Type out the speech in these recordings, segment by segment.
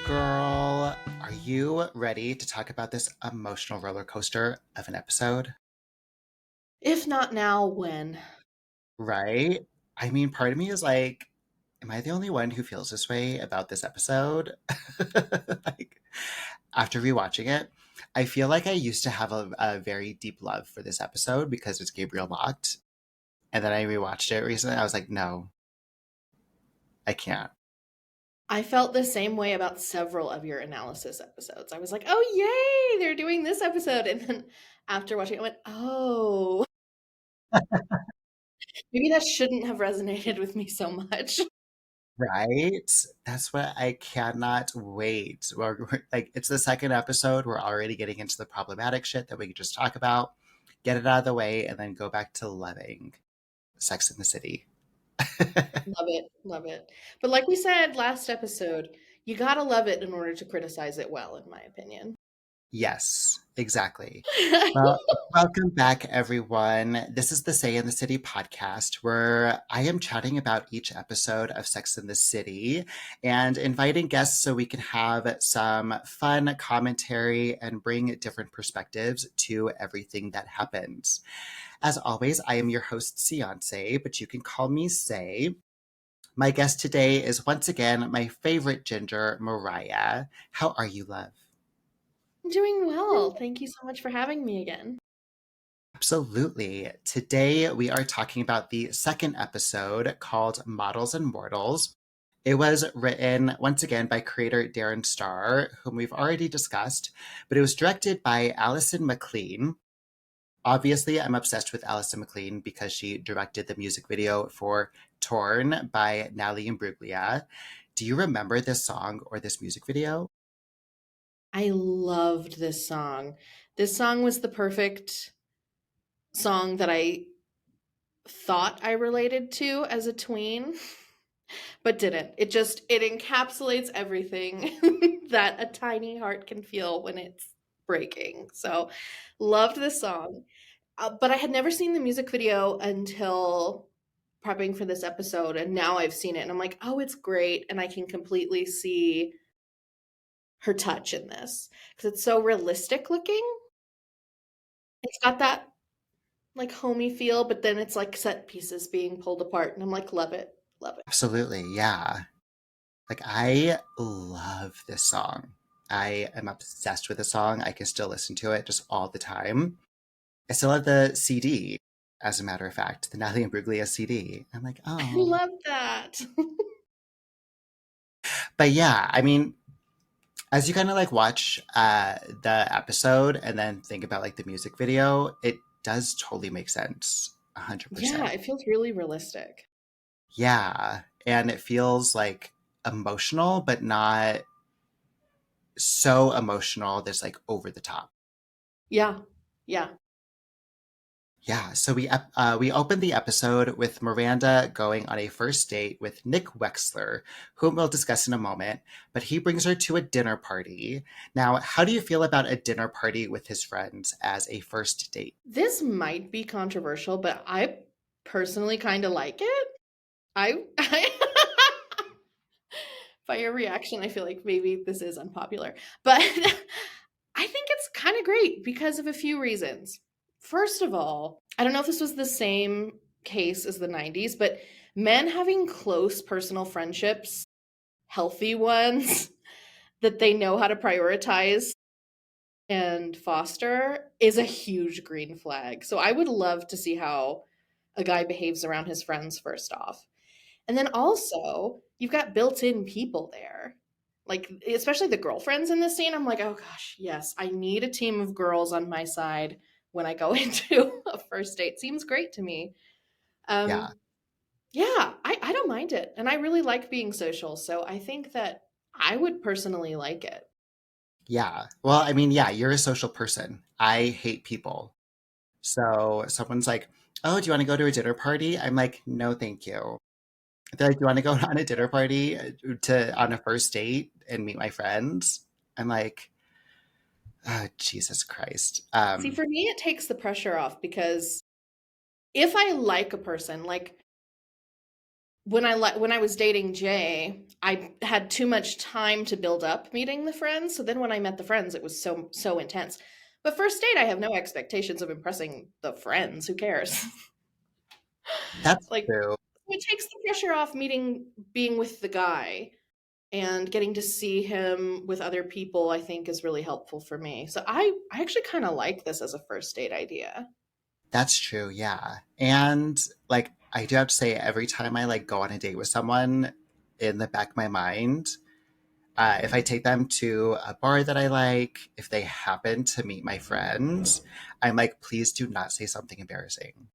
Girl, are you ready to talk about this emotional roller coaster of an episode? If not now, when? Right? I mean, part of me is like, am I the only one who feels this way about this episode? Like, after rewatching it, I feel like I used to have a very deep love for this episode because it's Gabriel locked. And then I rewatched it recently. I was like, no, I can't. I felt the same way about several of your analysis episodes. I was like, oh, yay, they're doing this episode. And then after watching it, I went, oh, maybe that shouldn't have resonated with me so much. Right? That's what I cannot wait. Like, it's the second episode. We're already getting into the problematic shit that we could just talk about, get it out of the way, and then go back to loving Sex in the City. Love it. Love it. But like we said last episode, you gotta love it in order to criticize it well, in my opinion. Yes, exactly. Well, welcome back, everyone. This is the Say in the City podcast, where I am chatting about each episode of Sex in the City and inviting guests so we can have some fun commentary and bring different perspectives to everything that happens. As always, I am your host, Ceyoncé, but you can call me Say. My guest today is once again my favorite ginger, Mariah. How are you, love? I'm doing well. Thank you so much for having me again. Absolutely. Today we are talking about the second episode called Models and Mortals. It was written once again by creator Darren Star, whom we've already discussed, but it was directed by Allison McLean. Obviously, I'm obsessed with Allison McLean because she directed the music video for Torn by Natalie Imbruglia. Do you remember this song or this music video? I loved this song. This song was the perfect song that I thought I related to as a tween, but didn't. It encapsulates everything that a tiny heart can feel when it's breaking. So, loved this song. But I had never seen the music video until prepping for this episode, and now I've seen it and I'm like, "Oh, it's great." And I can completely see her touch in this because it's so realistic looking. It's got that like homey feel, but then it's like set pieces being pulled apart, and I'm like, love it, love it. Absolutely, yeah. Like, I love this song. I am obsessed with the song. I can still listen to it just all the time. I still have the CD, as a matter of fact, the Natalie Imbruglia CD. I'm like, I oh. love that. But yeah, I mean, as you kind of like watch the episode and then think about like the music video, it does totally make sense. Yeah, 100%. it feels really realistic. Yeah. And it feels like emotional, but not so emotional that's like over the top. Yeah, yeah. Yeah, so we opened the episode with Miranda going on a first date with Nick Wexler, whom we'll discuss in a moment, but he brings her to a dinner party. Now, how do you feel about a dinner party with his friends as a first date? This might be controversial, but I personally kind of like it. I by your reaction, I feel like maybe this is unpopular, but I think it's kind of great because of a few reasons. First of all, I don't know if this was the same case as the 90s, but men having close personal friendships, healthy ones that they know how to prioritize and foster is a huge green flag. So I would love to see how a guy behaves around his friends first off. And then also, you've got built-in people there. Like especially the girlfriends in this scene, I'm like, "Oh gosh, yes, I need a team of girls on my side when I go into a first date." Seems great to me. Yeah, Um, yeah, I don't mind it. And I really like being social. So I think that I would personally like it. yeah. Well, I mean, yeah, you're a social person. I hate people. So someone's like, oh, do you want to go to a dinner party? I'm like, no, thank you. They're like, you want to go on a dinner party to on a first date and meet my friends? I'm like, oh, Jesus Christ. See, for me, it takes the pressure off because if I like a person, like when I was dating Jay, I had too much time to build up meeting the friends. So then when I met the friends, it was so intense. But first date, I have no expectations of impressing the friends. Who cares? That's Like, true. it takes the pressure off being with the guy, and getting to see him with other people, I think, is really helpful for me. So I actually kind of like this as a first date idea. That's true, yeah. And like I do have to say every time I like go on a date with someone in the back of my mind, if I take them to a bar that I like, if they happen to meet my friends, I'm like, please do not say something embarrassing.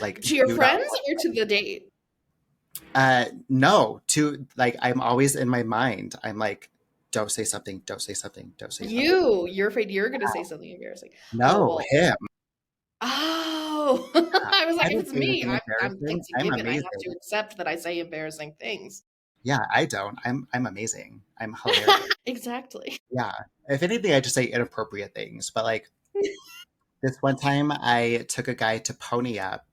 Like, To your do not. friends or to the date? No, to like, I'm always in my mind. I'm like, don't say something, don't say something, don't say something. You're afraid you're going to say something embarrassing. Oh, No, well. him. Oh, I was I like, if don't it's say me, anything it's embarrassing. a I'm given. I have amazing. to accept that I say embarrassing things. Yeah, I don't. I'm amazing. I'm hilarious. Exactly. Yeah. If anything, I just say inappropriate things. But like this one time, I took a guy to Pony Up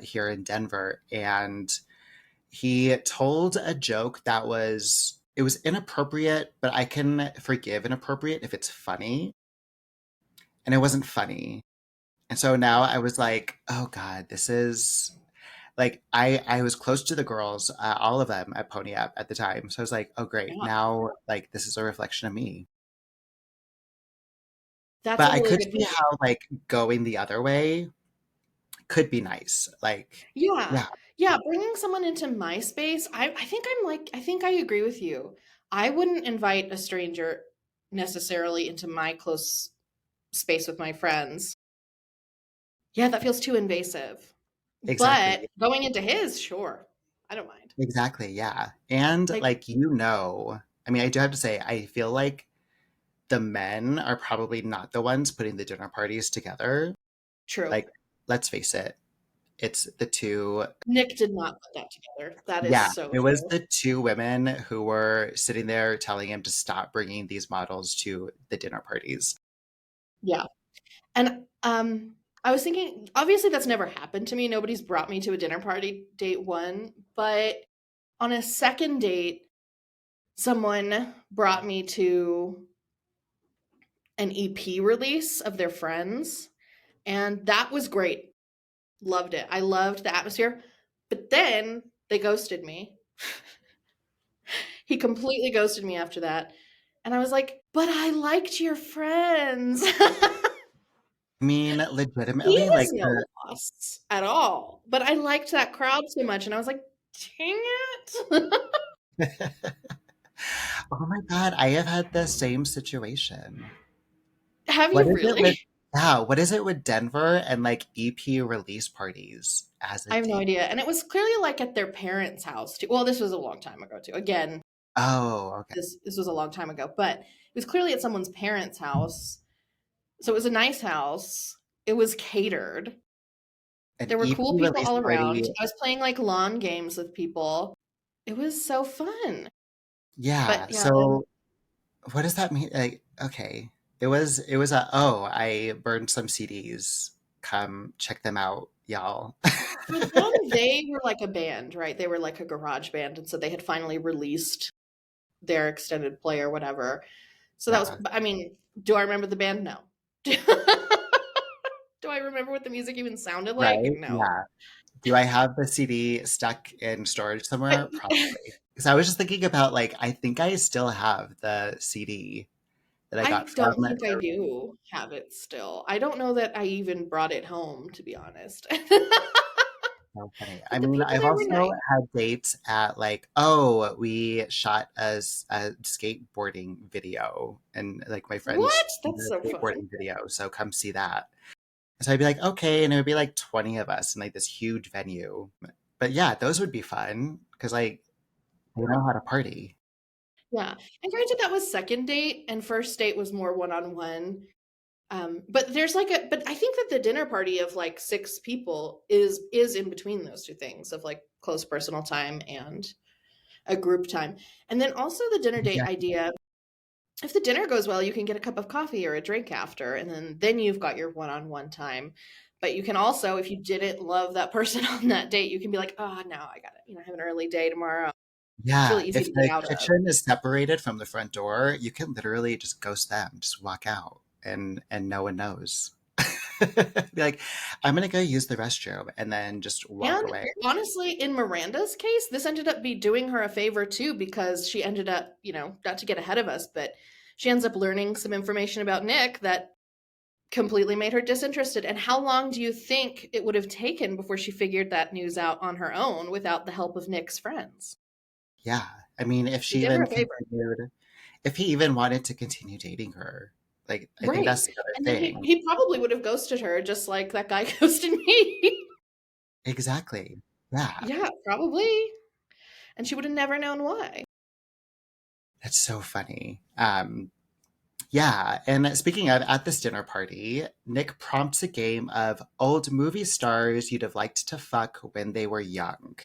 here in Denver, and he told a joke that was it was inappropriate, but I can forgive inappropriate if it's funny, and it wasn't funny. And so now I was like, oh God, this is like I was close to the girls, all of them at Pony Up at the time. So I was like, oh great, Yeah, now like this is a reflection of me. that's But a I really could good see point. how like going the other way could be nice. Like, Yeah. yeah, Yeah, bringing someone into my space, I think I agree with you. I wouldn't invite a stranger necessarily into my close space with my friends. Yeah, that feels too invasive. But exactly. going into his, sure. I don't mind. Exactly. Yeah. And Like, like, I mean, I do have to say, I feel like the men are probably not the ones putting the dinner parties together. true. Like, let's face it, it's the two. Nick did not put that together. That is Yeah, so it was true. the two women who were sitting there telling him to stop bringing these models to the dinner parties. Yeah. And I was thinking, obviously that's never happened to me. Nobody's brought me to a dinner party date one, but on a second date, someone brought me to an EP release of their friends, and that was great. Loved it. I loved the atmosphere. But then they ghosted me. He completely ghosted me after that. And I was like, but I liked your friends. I mean, He legitimately, has like no loss at all. But I liked that crowd so much. And I was like, dang it. oh my God, I have had the same situation. Have What you is it with, really? yeah, what is it with Denver and like EP release parties as a I have no date? idea. And it was clearly like at their parents' house too. Well, this was a long time ago too. Again, Oh, okay. this was a long time ago, but it was clearly at someone's parents' house. So it was a nice house. It was catered. An There were EP cool people release all party. around. I was playing like lawn games with people. It was so fun. Yeah. But yeah, then So what does that mean? Like, okay. It was a, oh, I burned some CDs. Come check them out, y'all. for them, they were like a band, right? They were like a garage band. And so they had finally released their extended play or whatever. So that was, Yeah. I mean, do I remember the band? No. Do I remember what the music even sounded like? Right? No. Yeah. Do I have the CD stuck in storage somewhere? I, Probably. Because I was just thinking about like I think I still have the CD that I got I from don't think I do have it still. I don't know that I even brought it home, to be honest. so funny. I But the mean, people I've there were also nice. had dates at like, oh, we shot a skateboarding video, and like my friends What? did That's so a fun. skateboarding video, so come see that. So I'd be like, okay, and it would be like 20 of us in like this huge venue. But yeah, those would be fun because like they know how to party. Yeah. And granted, that was second date, and first date was more one on one. But there's like but I think that the dinner party of like six people is in between those two things of like close personal time and a group time. And then also the dinner date Yeah. idea. If the dinner goes well, you can get a cup of coffee or a drink after, and then you've got your one on one time. But you can also, if you didn't love that person on that date, you can be like, oh, no, I got it. I have an early day tomorrow. It's Yeah, really easy if to get the out of. kitchen is separated from the front door, you can literally just ghost them, just walk out and no one knows. Be like, I'm gonna go use the restroom and then just walk And away. honestly, in Miranda's case, this ended up be doing her a favor too, because she ended up, not to get ahead of us, but she ends up learning some information about Nick that completely made her disinterested. And how long do you think it would have taken before she figured that news out on her own without the help of Nick's friends? Yeah. I mean, if He she did her even a favor. continued, if he even wanted to continue dating her, like, I think Right. that's the other And then he, thing. he probably would have ghosted her just like that guy ghosted me. Exactly. Yeah. Yeah, probably. And she would have never known why. That's so funny. Yeah, and speaking of, at this dinner party, Nick prompts a game of old movie stars you'd have liked to fuck when they were young.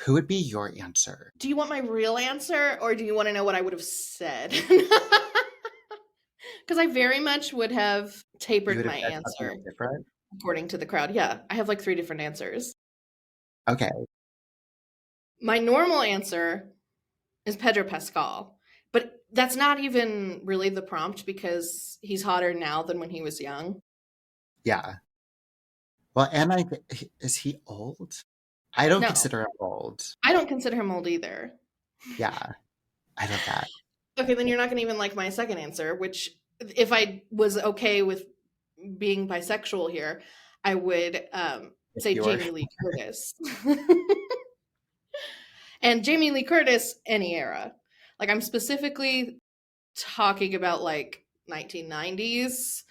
Who would be your answer? Do you want my real answer or do you want to know what I would have said? Because I very much would have You tapered would my have said something answer different? according to the crowd. Yeah, I have like three different answers. Okay. My normal answer is Pedro Pascal, but that's not even really the prompt because he's hotter now than when he was young. Yeah. Well, and is he old? I don't No, consider him old. I don't consider him old either. Yeah, I love that. Okay, then you're not going to even like my second answer, which if I was okay with being bisexual here, I would If say you were, Jamie Lee Curtis. And Jamie Lee Curtis, any era. Like I'm specifically talking about like 1990s,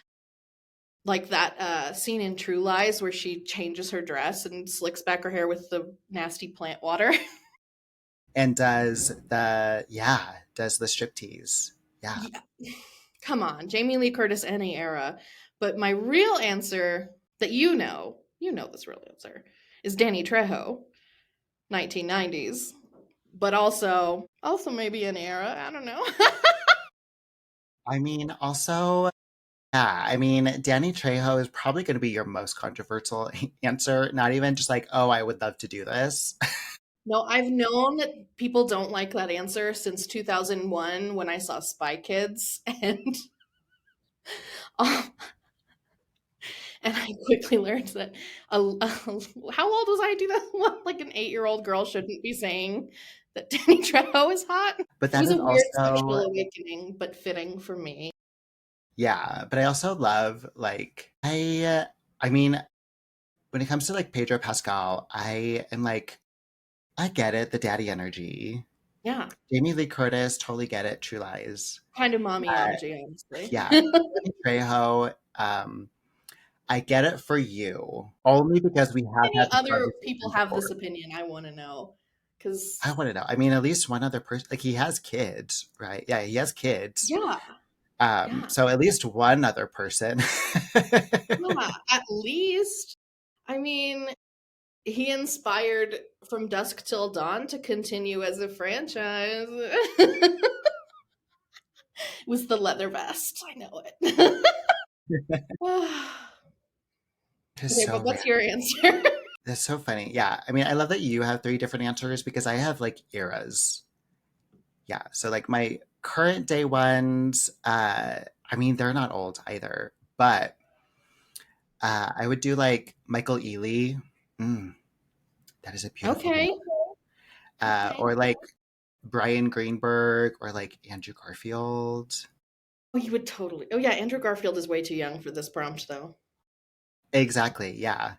like that scene in True Lies where she changes her dress and slicks back her hair with the nasty plant water. and does the striptease. Yeah. Yeah. Come on, Jamie Lee Curtis, any era. But my real answer that you know this real answer, is Danny Trejo, 1990s. But also maybe an era, I don't know. I mean, also, yeah, I mean, Danny Trejo is probably going to be your most controversial answer. Not even just like, oh, I would love to do this. No, I've known that people don't like that answer since 2001 when I saw Spy Kids, and um, and I quickly learned that how old was I? Do that? Like an 8-year-old girl shouldn't be saying that Danny Trejo is hot. But It that was is a weird also, sexual awakening, but fitting for me. yeah, but I also love, like, I mean, when it comes to like Pedro Pascal, I am like, I get it, the daddy energy. Yeah, Jamie Lee Curtis, totally get it, True Lies. kind of mommy Uh, energy, honestly. yeah, Danny Trejo, I get it for you, only because we have Any had this other people conversation have before. this opinion? I want to know because I want to know. I mean, at least one other person, like he has kids, right? Yeah, he has kids. yeah, yeah, So at least one other person. yeah. At least, I mean, he inspired From Dusk Till Dawn to continue as a franchise. Was the leather vest? I know it. It's Okay, so but random. what's your answer? That's so funny. Yeah. I mean, I love that you have three different answers because I have like eras. Yeah. So like my current day ones, I mean, they're not old either, but I would do like Michael Ealy. Mm, that is a beautiful man. Okay, okay. Or like Brian Greenberg or like Andrew Garfield. Oh, you would totally. Oh, yeah. Andrew Garfield is way too young for this prompt, though. Exactly. Yeah.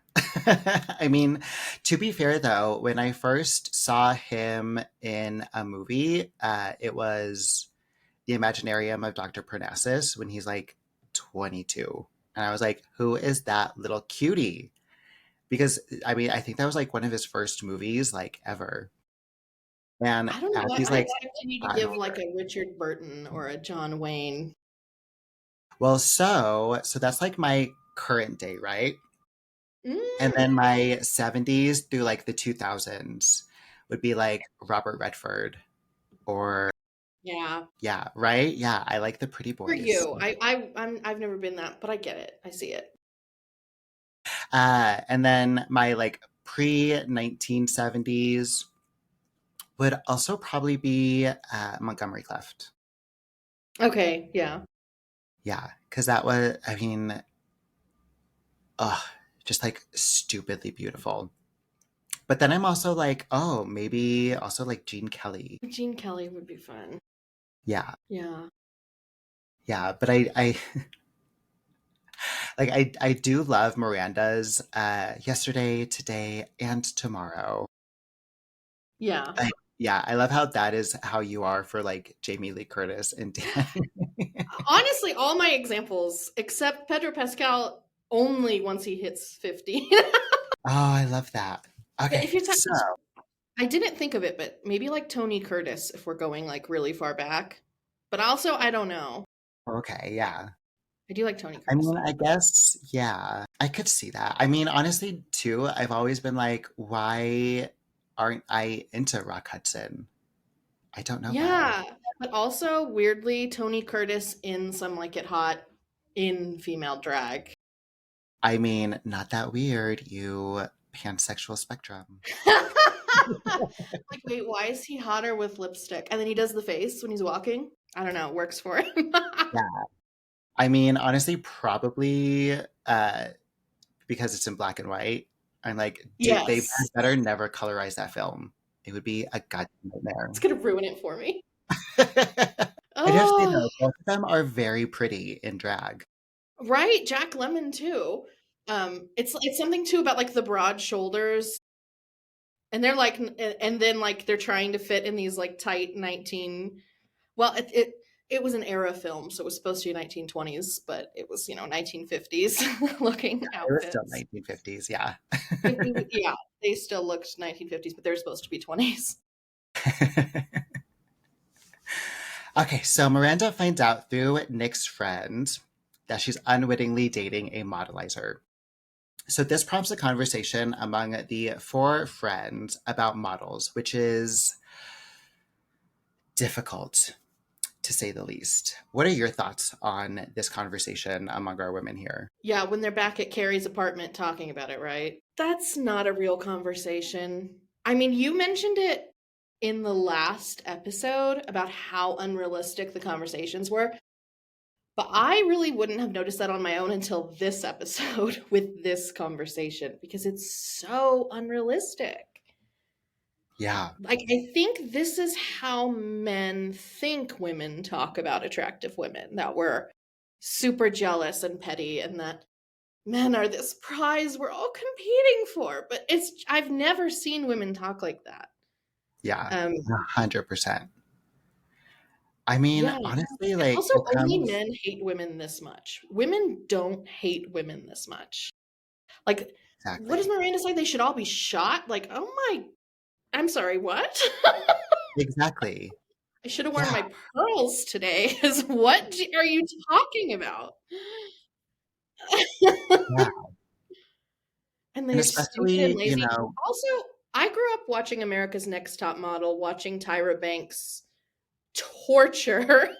I mean, to be fair though, when I first saw him in a movie, it was The Imaginarium of Dr. Parnassus when he's like 22. And I was like, who is that little cutie? Because I mean, I think that was like one of his first movies, like ever. And I don't as know. he's I like expected you to gotten give like older. a Richard Burton or a John Wayne. Well, so that's like my current day, right? And Mm, then my 70s through like the 2000s would be like Robert Redford or yeah. yeah, right? Yeah, I like the pretty For boys. you, I've never been that, but I get it. I see it. And then my like pre 1970s would also probably be Montgomery Clift. Okay, yeah. Yeah, because that was, I mean, ugh, just like stupidly beautiful. But then I'm also like, oh, maybe also like Gene Kelly. Gene Kelly would be fun. Yeah, Yeah. yeah. But I like I do love Miranda's yesterday, today, and tomorrow. Yeah. I, yeah, I love how that is how you are for like Jamie Lee Curtis and Danny. Honestly, all my examples, except Pedro Pascal, only once he hits 50. Oh, I love that. But if Okay, you're so talking, I didn't think of it, but maybe like Tony Curtis if we're going like really far back. But also, I don't know. okay, yeah. I do like Tony I Curtis mean, though. I guess, yeah, I could see that. I mean, honestly, too, I've always been like, why aren't I into Rock Hudson? I don't know why. Yeah, but also weirdly, Tony Curtis in Some Like It Hot in female drag. I mean, not that weird, you pansexual spectrum. Like, wait, why is he hotter with lipstick? And then he does the face when he's walking. I don't know, it works for him. Yeah. I mean, honestly, probably because it's in black and white. I'm like, dude, they Yes, had better never colorize that film. It would be a goddamn it's nightmare. gonna ruin it for me. I do have to say Oh, though, both of them are very pretty in drag. right, Jack Lemmon too. It's something too about like the broad shoulders, and they're like, and then like they're trying to fit in these like tight 19. Well, it was an era film, so it was supposed to be 1920s, but it was 1950s looking It was still outfits. 1950s, yeah. Yeah, they still looked 1950s, but they're supposed to be 20s. Okay, so Miranda finds out through Nick's friend that she's unwittingly dating a modelizer. So this prompts a conversation among the four friends about models, which is difficult to say the least. What are your thoughts on this conversation among our women here? Yeah, when they're back at Carrie's apartment talking about it, right? That's not a real conversation. I mean, you mentioned it in the last episode about how unrealistic the conversations were, but I really wouldn't have noticed that on my own until this episode with this conversation because it's so unrealistic. Yeah, Like, I think this is how men think women talk about attractive women, that we're super jealous and petty, and that men are this prize we're all competing for. But I've never seen women talk like that. yeah, Um, 100%. I mean, yeah. honestly, And like also, it only comes men hate women this much. Women don't hate women this much. Like, what does exactly. Miranda say? They should all be shot? Like, oh my, I'm sorry, what? Exactly. I should have worn Yeah, my pearls today. Is what are you talking about? yeah. And And they're stupid and especially, lazy. Also, I grew up watching America's Next Top Model, watching Tyra Banks torture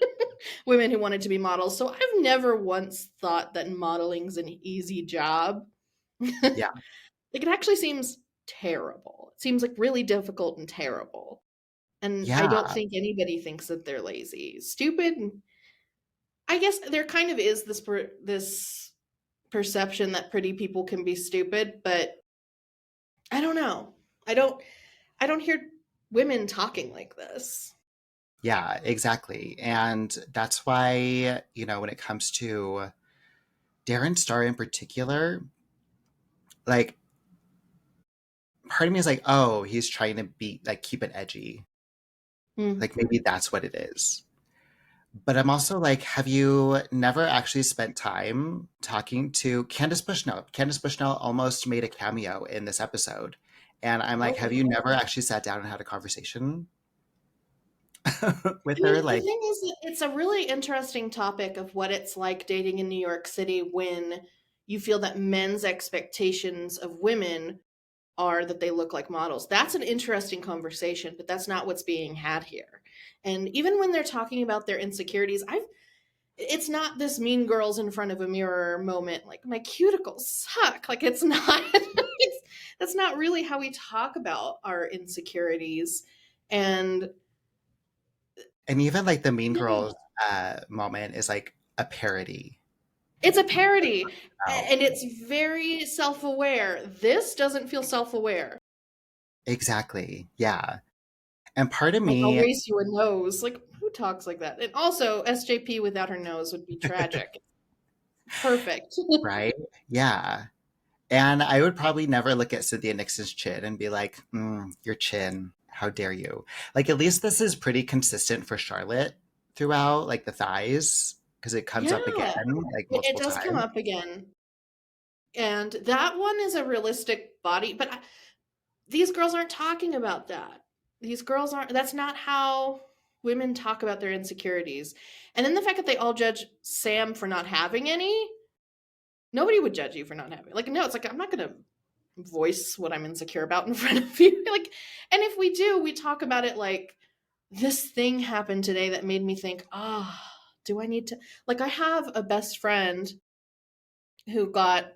women who wanted to be models. So I've never once thought that modeling's an easy job. yeah, Like, it actually seems terrible. It seems like really difficult and terrible. And I don't yeah, think anybody thinks that they're lazy. Stupid. I guess there kind of is this perception that pretty people can be stupid, but I don't know. I don't I don't hear women talking like this. yeah, exactly. And that's why, when it comes to Darren Star in particular, like part of me is like, oh, he's trying to be like keep it edgy. Hmm. Like maybe that's what it is. But I'm also like, have you never actually spent time talking to Candace Bushnell? Candace Bushnell almost made a cameo in this episode. And I'm like, have Okay. you never actually sat down and had a conversation with I her? mean, the Like, thing is that it's a really interesting topic of what it's like dating in New York City when you feel that men's expectations of women are that they look like models. That's an interesting conversation, but that's not what's being had here. And even when they're talking about their insecurities, it's not this mean girls in front of a mirror moment, like my cuticles suck. Like it's not that's not really how we talk about our insecurities. And And even like the Mean yeah, Girls moment is like a parody. it's a parody Wow. and it's very self-aware. This doesn't feel self-aware. Exactly. Yeah. And part of Like I'll me, race you a nose. Like who talks like that? And also SJP without her nose would be tragic. Perfect. right? Yeah. And I would probably never look at Cynthia Nixon's chin and be like, your chin, how dare you? Like, at least this is pretty consistent for Charlotte throughout, like the thighs, because it comes Yeah, up again like it multiple does come times. up again. And that one is a realistic body, but these girls aren't talking about that. These girls aren't, that's not how women talk about their insecurities. And then the fact that they all judge Sam for not having any, nobody would judge you for not having. Like, no, it's like, I'm not going to voice what I'm insecure about in front of you. Like, and if we do, we talk about it like, this thing happened today that made me think, ah, oh, do I need to? Like, I have a best friend who got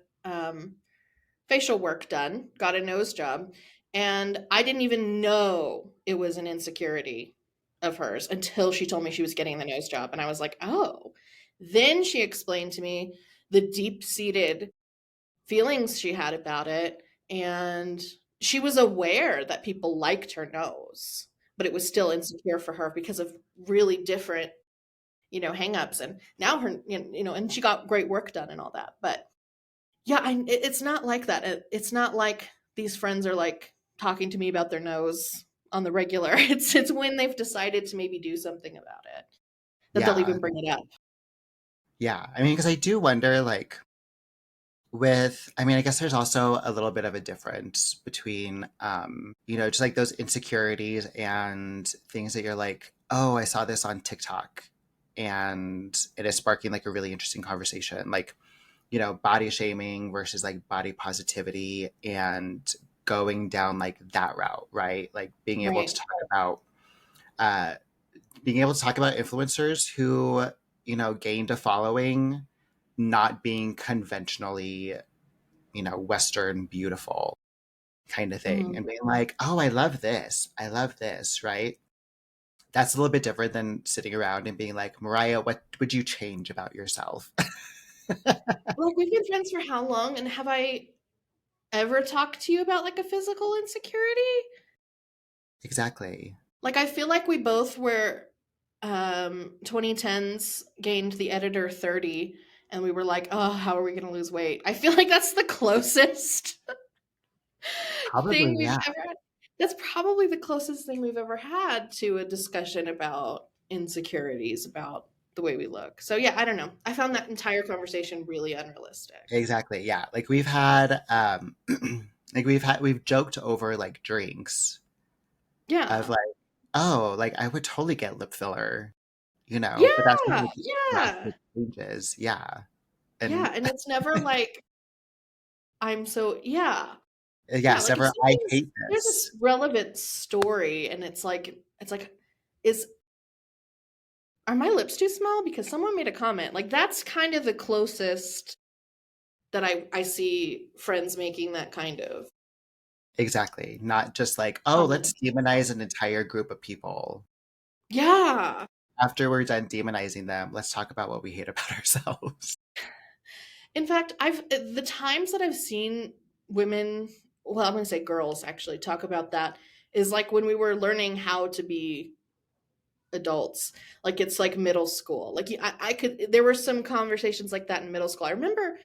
facial work done, got a nose job, and I didn't even know it was an insecurity of hers until she told me she was getting the nose job. And I was like, oh. Then she explained to me the deep seated feelings she had about it. And she was aware that people liked her nose, but it was still insecure for her because of really different, hangups. And now and she got great work done and all that. But yeah, it's not like that. It's not like these friends are like talking to me about their nose on the regular. It's when they've decided to maybe do something about it that they'll Yeah. even bring it up. Yeah. I mean, because I do wonder, like, I mean, I guess there's also a little bit of a difference between, just like those insecurities and things that you're like, oh, I saw this on TikTok and it is sparking like a really interesting conversation. Like, body shaming versus like body positivity and going down like that route, right? Like Right. uh, being able to talk about influencers who, gained a following, not being conventionally, Western beautiful kind of thing, Mhm. and being like, oh, I love this. I love this, right? That's a little bit different than sitting around and being like, Mariah, what would you change about yourself? Like we've been friends for how long? And have I ever talked to you about like a physical insecurity? Exactly. Like I feel like we both were 2010s gained the editor 30 and we were like, "Oh, how are we going to lose weight?" I feel like that's the closest thing Probably, we've yeah. ever had. That's probably the closest thing we've ever had to a discussion about insecurities, about the way we look. So yeah, I don't know. I found that entire conversation really unrealistic. Exactly. Yeah. Like we've had we've joked over like drinks of Yeah. like, oh, like I would totally get lip filler, but that's not Yeah. like Yeah. drastic changes. Yeah. Yeah, And and it's never like I'm so yeah. Yeah, yes, like if ever I something's hate there's this. a relevant story and it's like is are my lips too small because someone made a comment. Like that's kind of the closest that I see friends making that kind of Exactly. Not just like, oh, let's comment. demonize an entire group of people. Yeah. After we're done demonizing them, let's talk about what we hate about ourselves. In fact, I've the times that I've seen women, well, I'm going to say girls actually talk about that is like when we were learning how to be adults. Like it's like middle school. Like I could there were some conversations like that in middle school. I remember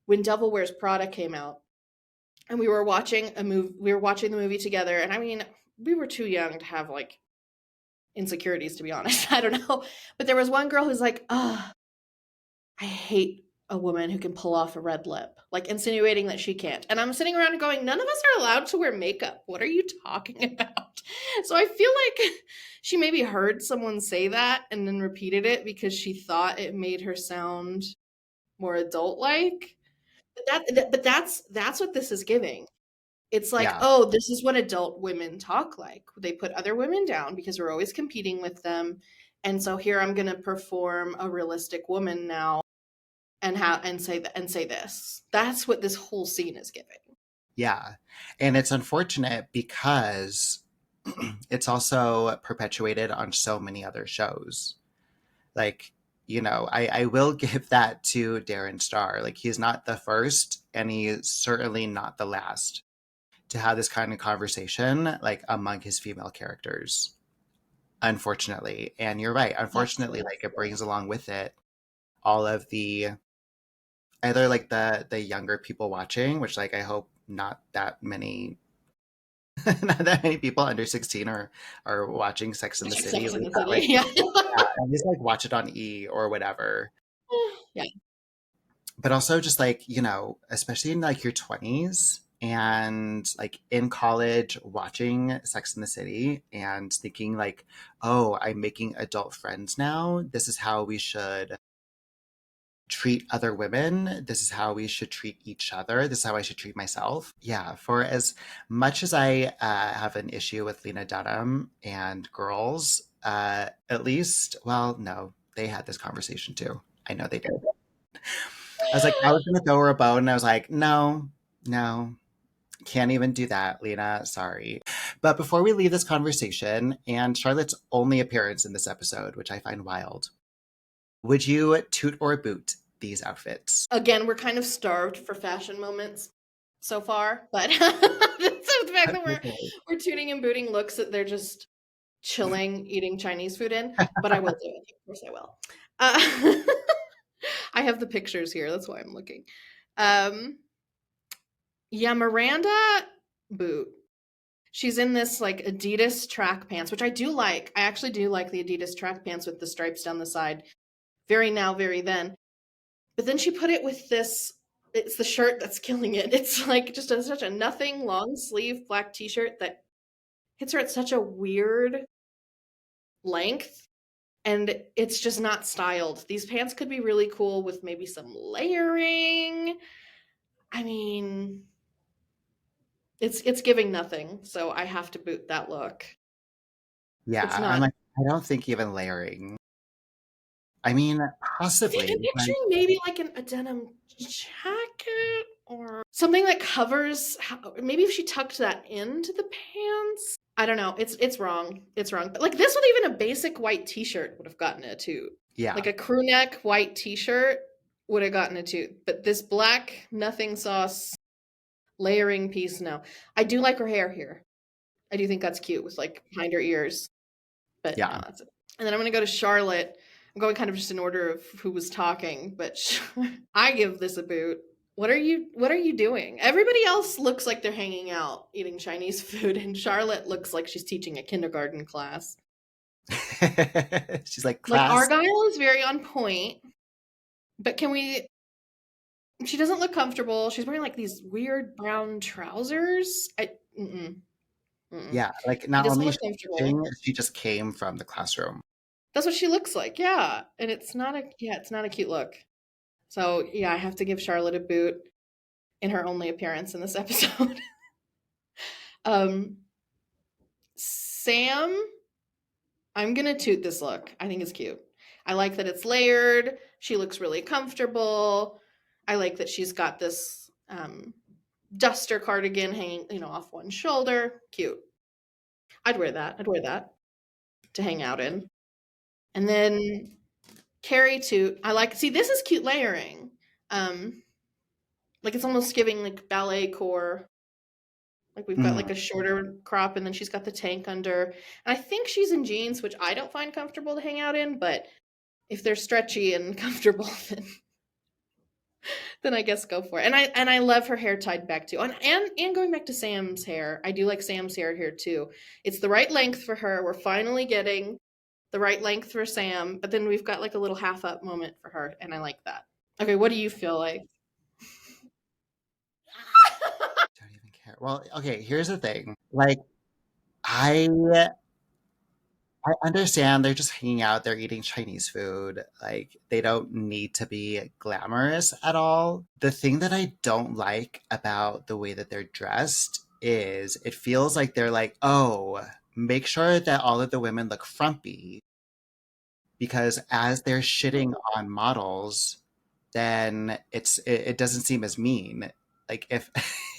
when Devil Wears Prada came out and we were watching the movie together and I mean, we were too young to have like insecurities to be honest. I don't know. But there was one girl who's like, "Ah, I hate a woman who can pull off a red lip," like insinuating that she can't. And I'm sitting around going, none of us are allowed to wear makeup. What are you talking about? So I feel like she maybe heard someone say that and then repeated it because she thought it made her sound more adult like. But that's what this is giving. It's like, Yeah. oh, this is what adult women talk like. They put other women down because we're always competing with them And so here I'm going to perform a realistic woman now and say this. That's what this whole scene is giving. Yeah. And it's unfortunate because it's also perpetuated on so many other shows. Like, I will give that to Darren Star. Like, he's not the first, and he's certainly not the last to have this kind of conversation, like, among his female characters, unfortunately. And you're right. Unfortunately, Absolutely. like, it brings along with it all of the either like the younger people watching, which like I hope not that many not that many people under 16 are watching Sex in the City. Sex At in least the not, like, City. Yeah. yeah, at least like watch it on E or whatever. Yeah. But also just like, especially in like your 20s and like in college watching Sex in the City and thinking like, oh, I'm making adult friends now. This is how we should treat other women. This is how we should treat each other. This is how I should treat myself. Yeah, for as much as I have an issue with Lena Dunham and girls, at least, well, no, they had this conversation too. I know they did. I was like, I was going to throw her a bone, and I was like, no, no, can't even do that, Lena. Sorry. But before we leave this conversation, and Charlotte's only appearance in this episode, which I find wild, would you toot or boot these outfits? Again, we're kind of starved for fashion moments so far, but so the fact that we're tuning and booting looks that they're just chilling, eating Chinese food in, but I will do it. Of course I will. I have the pictures here. That's why I'm looking. Yeah, Miranda boot. She's in this like Adidas track pants, which I do like. I actually do like the Adidas track pants with the stripes down the side. Very now, very then. But then she put it with this. It's the shirt that's killing it. It's like just such a nothing long sleeve black t-shirt that hits her at such a weird length. And it's just not styled. These pants could be really cool with maybe some layering. I mean, it's giving nothing, so I have to boot that look. It's Yeah, I'm not. like, I don't think even layering. I mean, possibly. I'm Like, picturing maybe like a denim jacket or something that covers. Maybe if she tucked that into the pants. I don't know. It's wrong. It's wrong. But like this with even a basic white T-shirt would have gotten a toot. yeah, Like a crew neck white T-shirt would have gotten a toot. But this black nothing sauce layering piece, no. I do like her hair here. I do think that's cute with like behind her ears. But no, yeah. that's it. And then I'm going to go to Charlotte. I'm going kind of just in order of who was talking, but I give this a boot. What are you doing? Everybody else looks like they're hanging out eating Chinese food and Charlotte looks like she's teaching a kindergarten class. She's like, Like class. Argyle is very on point, but can we she doesn't look comfortable. She's wearing like these weird brown trousers. Mm-mm. Yeah, like She not doesn't only is look she comfortable. teaching, she just came from the classroom. That's what she looks like, yeah. And it's not a cute look. So yeah, I have to give Charlotte a boot in her only appearance in this episode. um Sam, I'm gonna toot this look. I think it's cute. I like that it's layered. She looks really comfortable. I like that she's got this duster cardigan hanging, off one shoulder. Cute. I'd wear that. I'd wear that to hang out in. And then Carrie toot. See, this is cute layering. Um, like it's almost giving like ballet core. Like we've got Mm, like a shorter crop and then she's got the tank under. And I think she's in jeans, which I don't find comfortable to hang out in, but if they're stretchy and comfortable, then I guess go for it. And I love her hair tied back too. And going back to Sam's hair, I do like Sam's hair here too. It's the right length for her. We're finally getting the right length for Sam, but then we've got like a little half up moment for her, and I like that. Okay, what do you feel like? don't even care. Well, okay, here's the thing. Like, I I understand they're just hanging out, they're eating Chinese food. Like, they don't need to be glamorous at all. The thing that I don't like about the way that they're dressed is it feels like they're like, oh, make sure that all of the women look frumpy because as they're shitting on models, then it doesn't seem as mean. Like if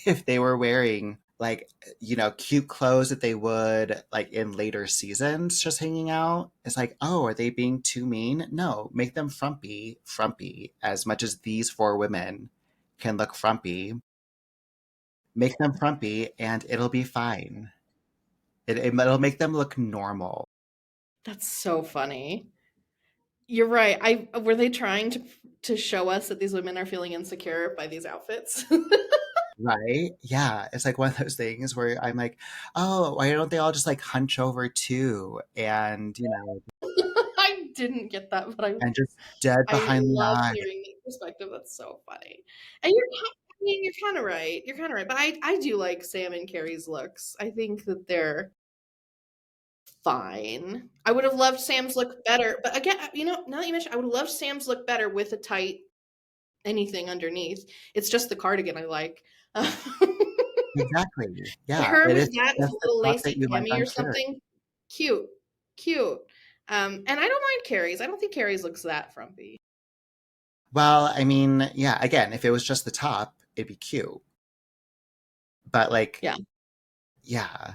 if they were wearing like cute clothes that they would like in later seasons just hanging out, it's like, oh, are they being too mean? No, make them frumpy as much as these four women can look frumpy. Make them frumpy and it'll be fine. It'll make them look normal. That's so funny. You're right. I were they trying to show us that these women are feeling insecure by these outfits? Right? Yeah. It's like one of those things where I'm like, oh, why don't they all just like hunch over too and, I didn't get that, but and just dead I behind the love eye. hearing that perspective. That's so funny. And I mean, you're kind of right. You're kind of right. But I do like Sam and Carrie's looks. I think that they're fine. I would have loved Sam's look better. But again, now that you mention, I would have loved Sam's look better with a tight anything underneath. It's just the cardigan I like. Exactly. Yeah. Her It is with that with just a the little top that lacy you like cami on or Carrie. something, cute, cute. And I don't mind Carrie's. I don't think Carrie's looks that frumpy. Well, I mean, yeah, again, if it was just the top, it'd be cute. But like, Yeah, yeah.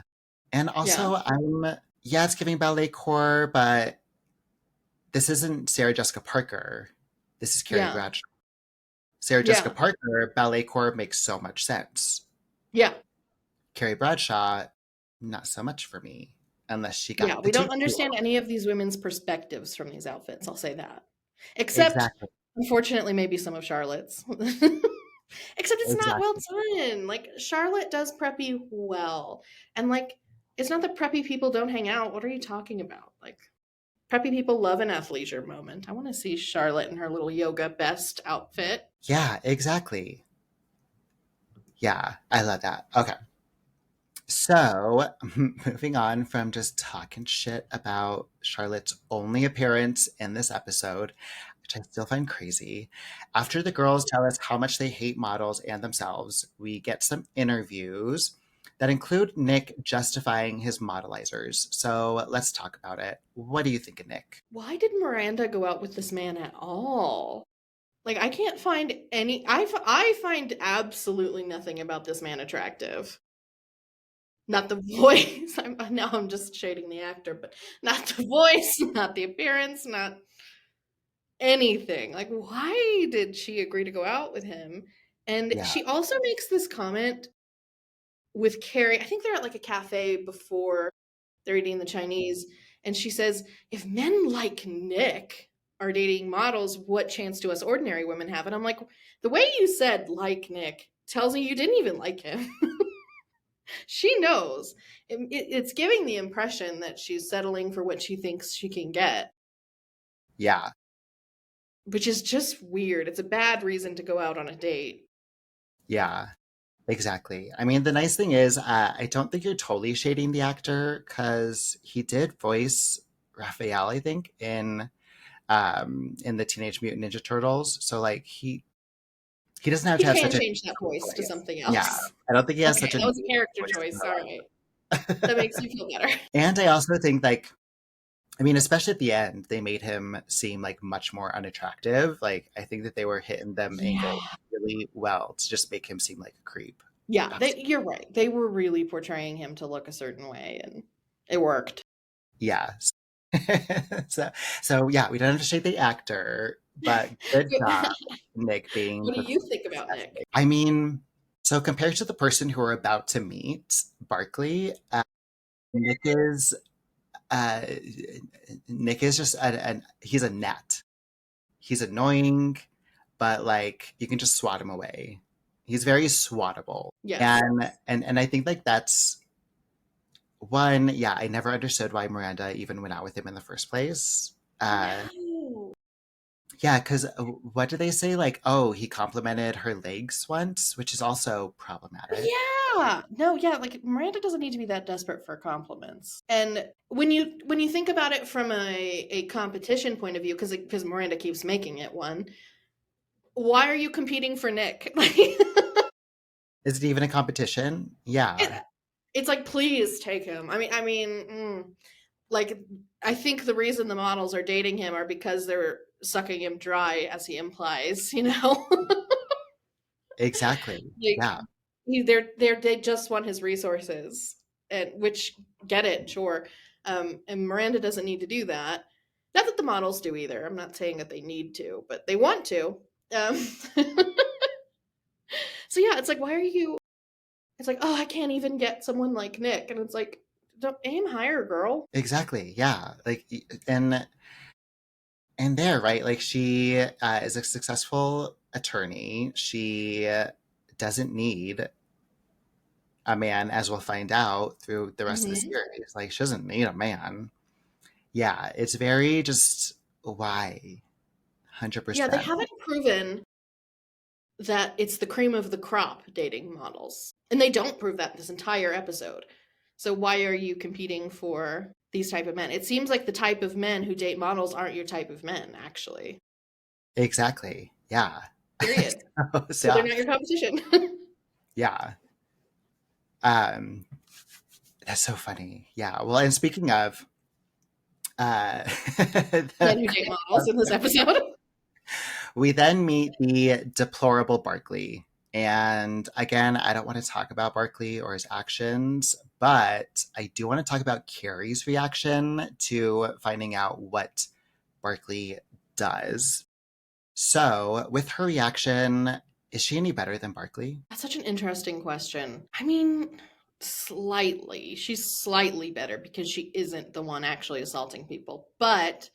And yeah, also yeah, it's giving ballet core, but this isn't Sarah Jessica Parker. This is Carrie yeah, Bradshaw. Sarah Jessica yeah, Parker, ballet core makes so much sense. yeah, Carrie Bradshaw, not so much for me, unless she yeah. got the We don't tutu understand on. any of these women's perspectives from these outfits. I'll say that. Except, Exactly. unfortunately, maybe some of Charlotte's. Except it's not well Exactly. done. Like Charlotte does preppy well, and like it's not that preppy people don't hang out. What are you talking about? Like preppy people love an athleisure moment. I want to see Charlotte in her little yoga best outfit. Yeah, exactly. Yeah, I love that. Okay. So, moving on from just talking shit about Charlotte's only appearance in this episode, which I still find crazy. After the girls tell us how much they hate models and themselves, we get some interviews that include Nick justifying his modelizers. So, let's talk about it. What do you think of Nick? Why did Miranda go out with this man at all? Like I can't find any. I find absolutely nothing about this man attractive. Not the voice. Now I'm just shading the actor, but not the voice, not the appearance, not anything. Like, why did she agree to go out with him? And Yeah. she also makes this comment with Carrie. I think they're at like a cafe before they're eating the Chinese. And she says, if men like Nick are dating models, what chance do us ordinary women have? And I'm like, the way you said like Nick tells me you didn't even like him. She knows. It's giving the impression that she's settling for what she thinks she can get, Yeah. which is just weird. It's a bad reason to go out on a date. Yeah. Exactly. I mean, the nice thing is, I don't think you're totally shading the actor because he did voice Raphael, I think, in the Teenage Mutant Ninja Turtles. So like he doesn't have He to have can such a change that deep voice to voice. something Yeah, else. I don't think he has Okay, such a that was a deep character voice in choice. All right. real That life. makes me feel better. And I also think like, I mean, especially at the end, they made him seem like much more unattractive. Like I think that they were hitting them Yeah. angles really well to just make him seem like a creep. Yeah, Honestly. you're right. They were really portraying him to look a certain way, and it worked. Yeah. so so yeah, we don't have to shade the actor, but good job, Nick, being What do the you think voice about as Nick? Nick. I mean, so compared to the person who we're about to meet, Barkley, Nick is uh, Nick is just he's a net. He's annoying, but like you can just swat him away. He's very swattable, Yes. and I think like that's one. Yeah, I never understood why Miranda even went out with him in the first place. No. Yeah, because what do they say? Like, oh, he complimented her legs once, which is also problematic. Yeah. No, yeah, like Miranda doesn't need to be that desperate for compliments. And when you think about it from a competition point of view, because Miranda keeps making it one, why are you competing for Nick? Like Is it even a competition? it, Yeah. it's like please take him. I mean, Like, I think the reason the models are dating him are because they're sucking him dry, as he implies, you know? Exactly. Like, Yeah. they just want his resources, and which, get it, sure. And Miranda doesn't need to do that. Not that the models do either. I'm not saying that they need to, but they want to. So yeah, it's like, why are you? It's like, oh, I can't even get someone like Nick, and it's like, don't aim higher, girl. Exactly. Yeah. Like, and there, right? Like, she is a successful attorney. She doesn't need a man, as we'll find out through the rest of the Hmm. series. Like, she doesn't need a man. Yeah, it's very just why, Yeah, they 100%. haven't proven that it's the cream of the crop dating models. And they don't prove that this entire episode. So why are you competing for these type of men? It seems like the type of men who date models aren't your type of men, actually. Exactly. Yeah. Period. So, So they're yeah. not your competition. Yeah. Um, that's so funny. Yeah. Well, and speaking of, Men the, who date models in this episode. we then meet the deplorable Barkley. And again, I don't want to talk about Barkley or his actions, but I do want to talk about Carrie's reaction to finding out what Barkley does. So, with her reaction, is she any better than Barkley? That's such an interesting question. I mean, slightly. She's slightly better because she isn't the one actually assaulting people. But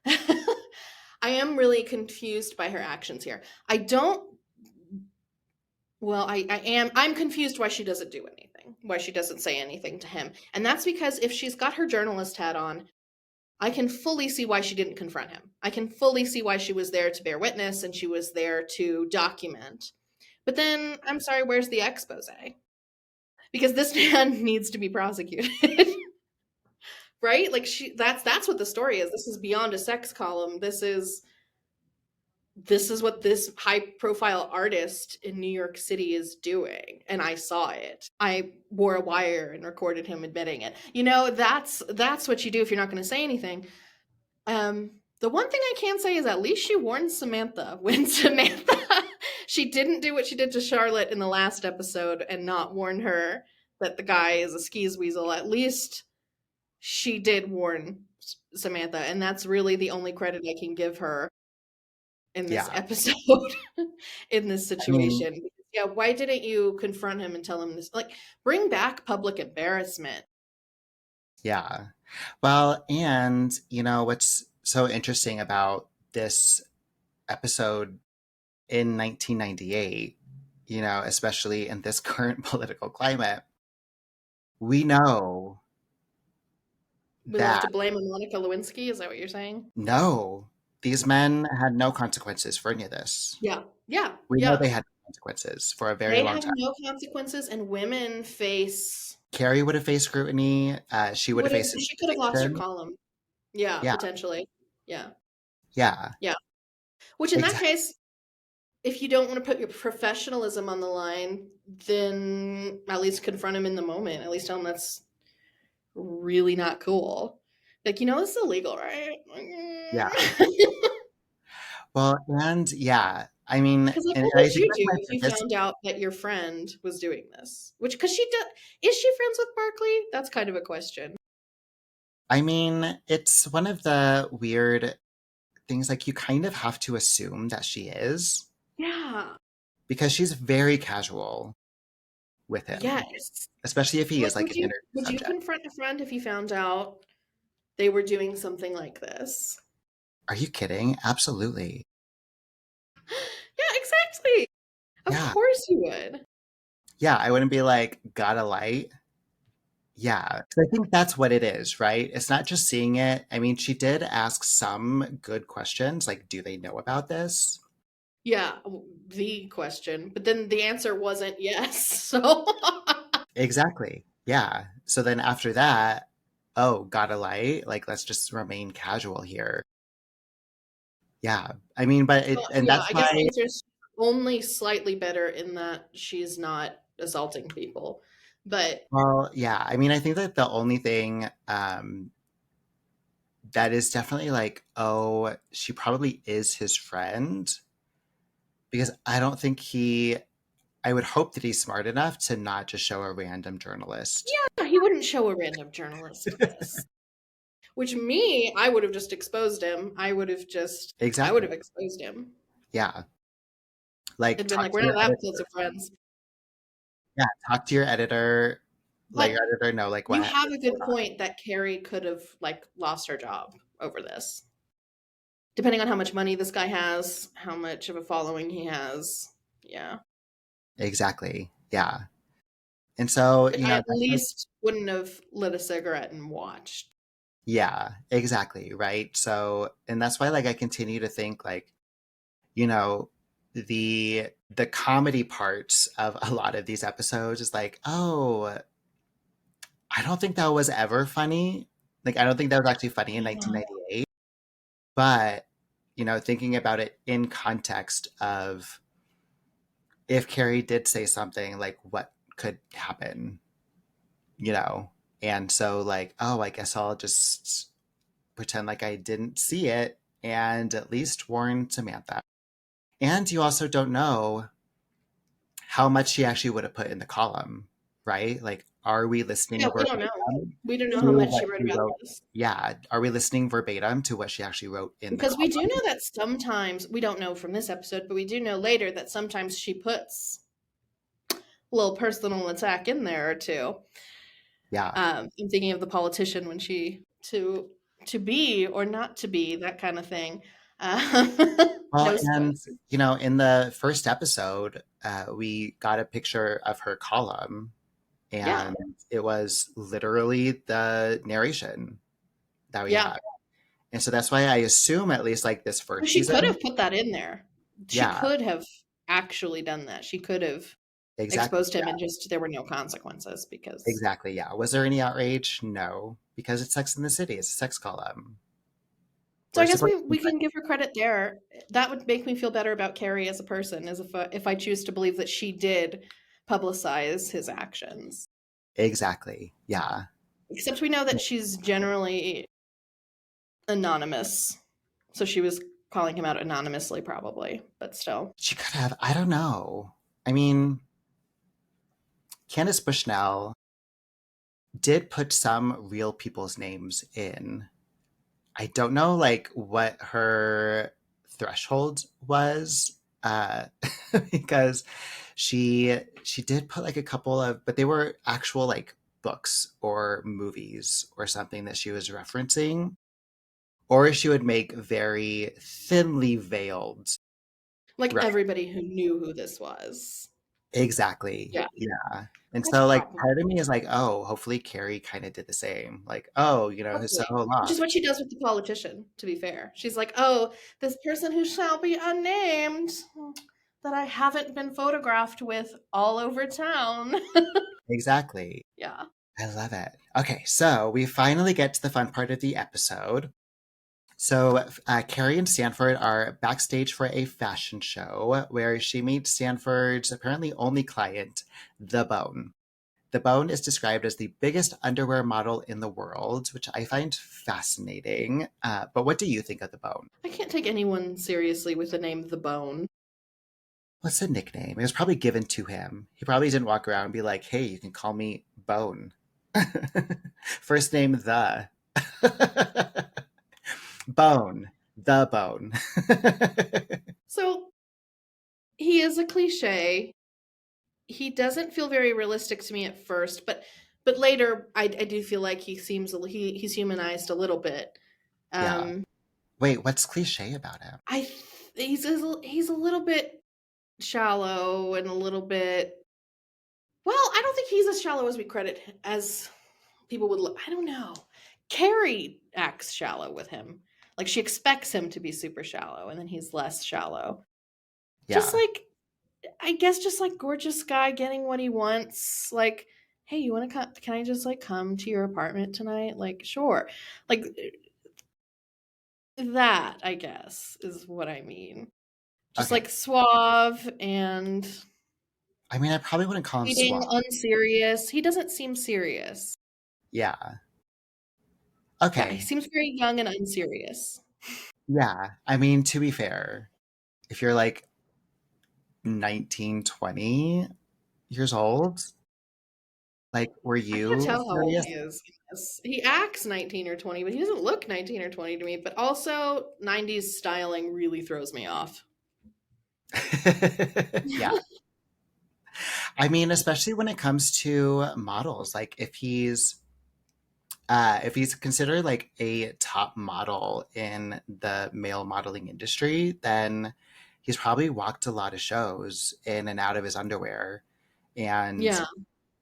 I am really confused by her actions here. I don't Well, I'm confused why she doesn't do anything, why she doesn't say anything to him. And that's because if she's got her journalist hat on, I can fully see why she didn't confront him. I can fully see why she was there to bear witness and she was there to document. But then, I'm sorry, where's the expose? Because this man needs to be prosecuted. Right? Like, that's what the story is. This is beyond a sex column. This is what this high profile artist in New York City is doing, and I saw it. I wore a wire and recorded him admitting it. That's what you do if you're not going to say anything. The one thing I can say is at least she warned Samantha when Samantha she didn't do what she did to Charlotte in the last episode and not warn her that the guy is a skis weasel. At least she did warn Samantha, and that's really the only credit I can give her in this Yeah. episode. In this I mean, situation. Yeah, why didn't you confront him and tell him this? Like, bring back public embarrassment. yeah. Well, and what's so interesting about this episode in 1998, especially in this current political climate, we know We love to that blame Monica Lewinsky. Is that what you're saying? no, these men had no consequences for any of this. Yeah, yeah, We know yeah. they had consequences for a very They long have time. no consequences, and women face. Carrie would have faced scrutiny. She would have faced She could have lost her intimidation. column. Yeah, Yeah, potentially. Yeah, yeah, yeah. Which in that exactly. case, if you don't want to put your professionalism on the line, then at least confront him in the moment. At least tell him that's really not cool. Like, this is illegal, right? Yeah. Well, and yeah, I mean, Because, like, and what I would think you that's do my if you biggest. found out that your friend was doing this? Because is she friends with Barkley? That's kind of a question. I mean, it's one of the weird things. Like, you kind of have to assume that she is Yeah. because she's very casual with him, Yes. especially if he Like, is like an interview would you subject. confront a friend if you found out they were doing something like this? Are you kidding? Absolutely. Yeah, exactly. Of Yeah. course you would. Yeah. I wouldn't be like, got a light. Yeah. 'Cause I think that's what it is, right? It's not just seeing it. I mean, she did ask some good questions, like, do they know about this? Yeah, the question. But then the answer wasn't yes. So, Exactly. Yeah. So then after that, oh, got a light? Like, let's just remain casual here. Yeah. I mean, but well, and yeah, that's I guess the why, answer is only slightly better in that she's not assaulting people. But well, yeah. I mean, I think that the only thing, that is definitely like, oh, she probably is his friend because I don't think I would hope that he's smart enough to not just show a random journalist. Yeah, he wouldn't show a random journalist this. Which I would have just exposed him. I would Exactly. have exposed him. Yeah. Like It'd been talk like, to we're your not that close editor. of friends. Yeah, talk to your editor. Let But your editor know like you what have a what's good going on. point that Carrie could have like lost her job over this. Depending on how much money this guy has, how much of a following he has. Yeah. Exactly. Yeah. And so, Like I at least wouldn't have lit a cigarette and watched. yeah, exactly, right? So, and that's why like I continue to think like, you know, the comedy parts of a lot of these episodes is like, oh, I don't think that was ever funny. Like I don't think that was actually funny in Yeah. 1998, but thinking about it in context of if Carrie did say something, like what could happen, you know? And so like, oh, I guess I'll just pretend like I didn't see it and at least warn Samantha. And you also don't know how much she actually would have put in the column, right? Like, are we Yeah, listening we don't know. verbatim We don't know to how much what she wrote she about wrote? this. Yeah, are we listening verbatim to what she actually wrote in the Because we do column? know that sometimes, we don't know from this episode, but we do know later that sometimes she puts a little personal attack in there or two. Yeah. I'm thinking of the politician when she to be or not to be, that kind of thing. Um, Well, no and spoilers. in the first episode, we got a picture of her column, Yeah, and it was literally the narration that we yeah. had. And so that's why I assume at least like this Well, first she could season. have put that in there. She Yeah, could have actually done that. She could have exactly. exposed him and just there were no consequences because. Exactly. Yeah. Was there any outrage? No, because it's Sex in the City. It's a sex column. So We're I guess supposed to we can give her credit there. That would make me feel better about Carrie as a person, as if I choose to believe that she did publicize his actions. exactly. Yeah. Except we know that she's generally anonymous. So she was calling him out anonymously, probably, but still. She could have. I don't know. I mean, Candace Bushnell did put some real people's names in. I don't know like what her threshold was, uh, because she did put like a couple of, but they were actual like books or movies or something that she was referencing, or she would make very thinly veiled. Like Right. everybody who knew who this was. Exactly. Yeah, Yeah. And that's so like probably part of me is like, oh, hopefully Carrie kind of did the same. Like, oh, so hopefully. Which is lost. what she does with the politician, to be fair. She's like, oh, this person who shall be unnamed that I haven't been photographed with all over town. Exactly. Yeah. I love it. Okay, so we finally get to the fun part of the episode. So Carrie and Stanford are backstage for a fashion show where she meets Stanford's apparently only client, The Bone. The Bone is described as the biggest underwear model in the world, which I find fascinating. But what do you think of The Bone? I can't take anyone seriously with the name The Bone. What's the nickname? It was probably given to him. He probably didn't walk around and be like, hey, you can call me Bone. First name, The. Bone. The Bone. So he is a cliche. He doesn't feel very realistic to me at first, but later I do feel like he's humanized a little bit. Yeah. Um, Wait, what's cliche about him? he's a little bit shallow and a little bit. Well, I don't think he's as shallow as we credit as people would. I don't know. Carrie acts shallow with him. Like she expects him to be super shallow, and then he's less shallow. Just Yeah. like I guess just like gorgeous guy getting what he wants. Like, hey, you want to come? Can I just like come to your apartment tonight? Like, sure. Like that, I guess, is what I mean. Just Okay. like suave and I mean, I probably wouldn't call him reading suave. unserious. He doesn't seem serious. Yeah. Yeah, he Okay. seems very young and unserious. Yeah. I mean, to be fair, if you're like 19, 20 years old, like, were I can't you tell how old serious? he is in this. He acts 19 or 20, but he doesn't look 19 or 20 to me. But also, 90s styling really throws me off. Yeah. I mean, especially when it comes to models, like if he's considered like a top model in the male modeling industry, then he's probably walked a lot of shows in and out of his underwear. And Yeah.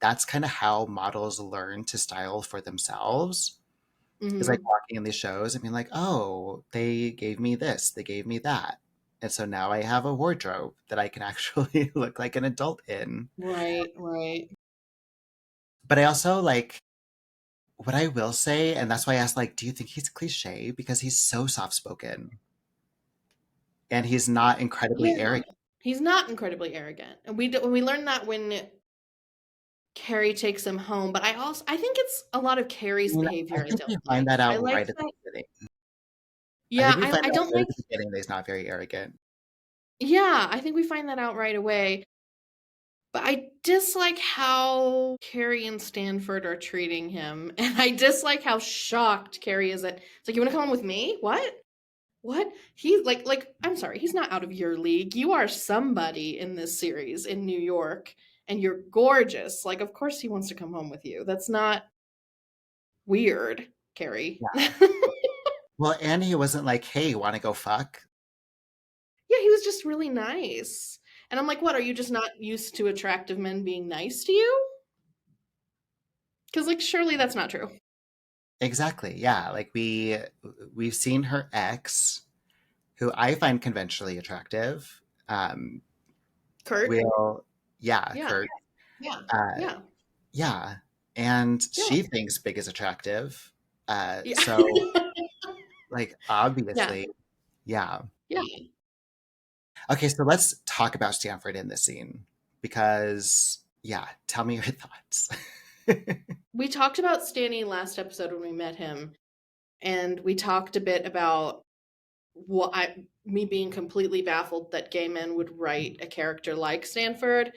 that's kind of how models learn to style for themselves, is like Hmm. walking in these shows and being like, oh, they gave me this, they gave me that. And so now I have a wardrobe that I can actually look like an adult in. Right, right. But I also like, what I will say, and that's why I asked, like, do you think he's cliche? Because he's so soft spoken and he's not incredibly Yeah. arrogant. He's not incredibly arrogant. And we learned that when Carrie takes him home, but I think it's a lot of I Carrie's mean, I behavior I think don't we find like. that I out like right at the that. beginning. I Yeah, think we find I out don't right like. at the beginning that he's not very arrogant. Yeah, I think we find that out right away. But I dislike how Carrie and Stanford are treating him, and I dislike how shocked Carrie is at. It's like, you want to come on with me? What? What? He's like, I'm sorry, he's not out of your league. You are somebody in this series in New York, and you're gorgeous. Like, of course he wants to come home with you. That's not weird, Carrie. Yeah. Yeah, Well, and he wasn't like, hey, want to go fuck? he was just really nice. And I'm like, what? Are you just not used to attractive men being nice to you? Because, like, surely that's not true. Exactly. Yeah. Like we've seen her ex, who I find conventionally attractive. Um, Kurt? will yeah, Yeah, Kurt. yeah, Uh, yeah, yeah. And yeah, she thinks Big is attractive. yeah. So like Yeah, obviously, yeah. yeah. Okay, so let's talk about Stanford in this scene because, yeah, tell me your thoughts. We talked about Stanny last episode when we met him, and we talked a bit about me being completely baffled that gay men would write a character like Stanford.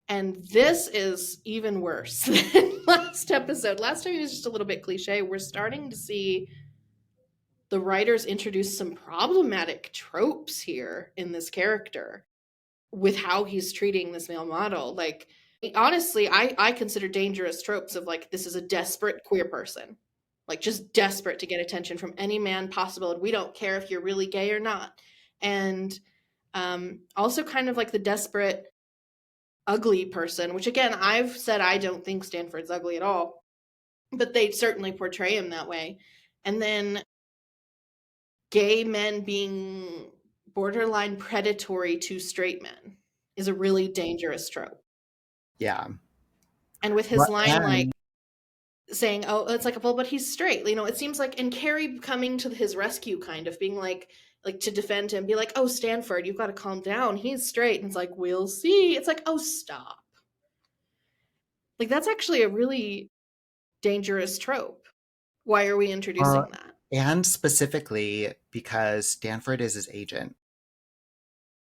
And this is even worse than last episode. Last time he was just a little bit cliche. We're starting to see the writers introduce some problematic tropes here in this character with how he's treating this male model. Like, honestly, I consider dangerous tropes of like, this is a desperate queer person, like just desperate to get attention from any man possible. And we don't care if you're really gay or not. And also kind of like the desperate, ugly person, which again, I've said I don't think Stanford's ugly at all, but they certainly portray him that way. And then gay men being borderline predatory to straight men is a really dangerous trope. Yeah. And with his Well, line like and saying, "Oh, it's like, well, but he's straight," it seems like, and Carrie coming to his rescue, kind of being like to defend him, be like, "Oh, Stanford, you've got to calm down. He's straight." And it's like, "We'll see." It's like, "Oh, stop." Like that's actually a really dangerous trope. Why are we introducing well, that? and specifically because Stanford is his agent.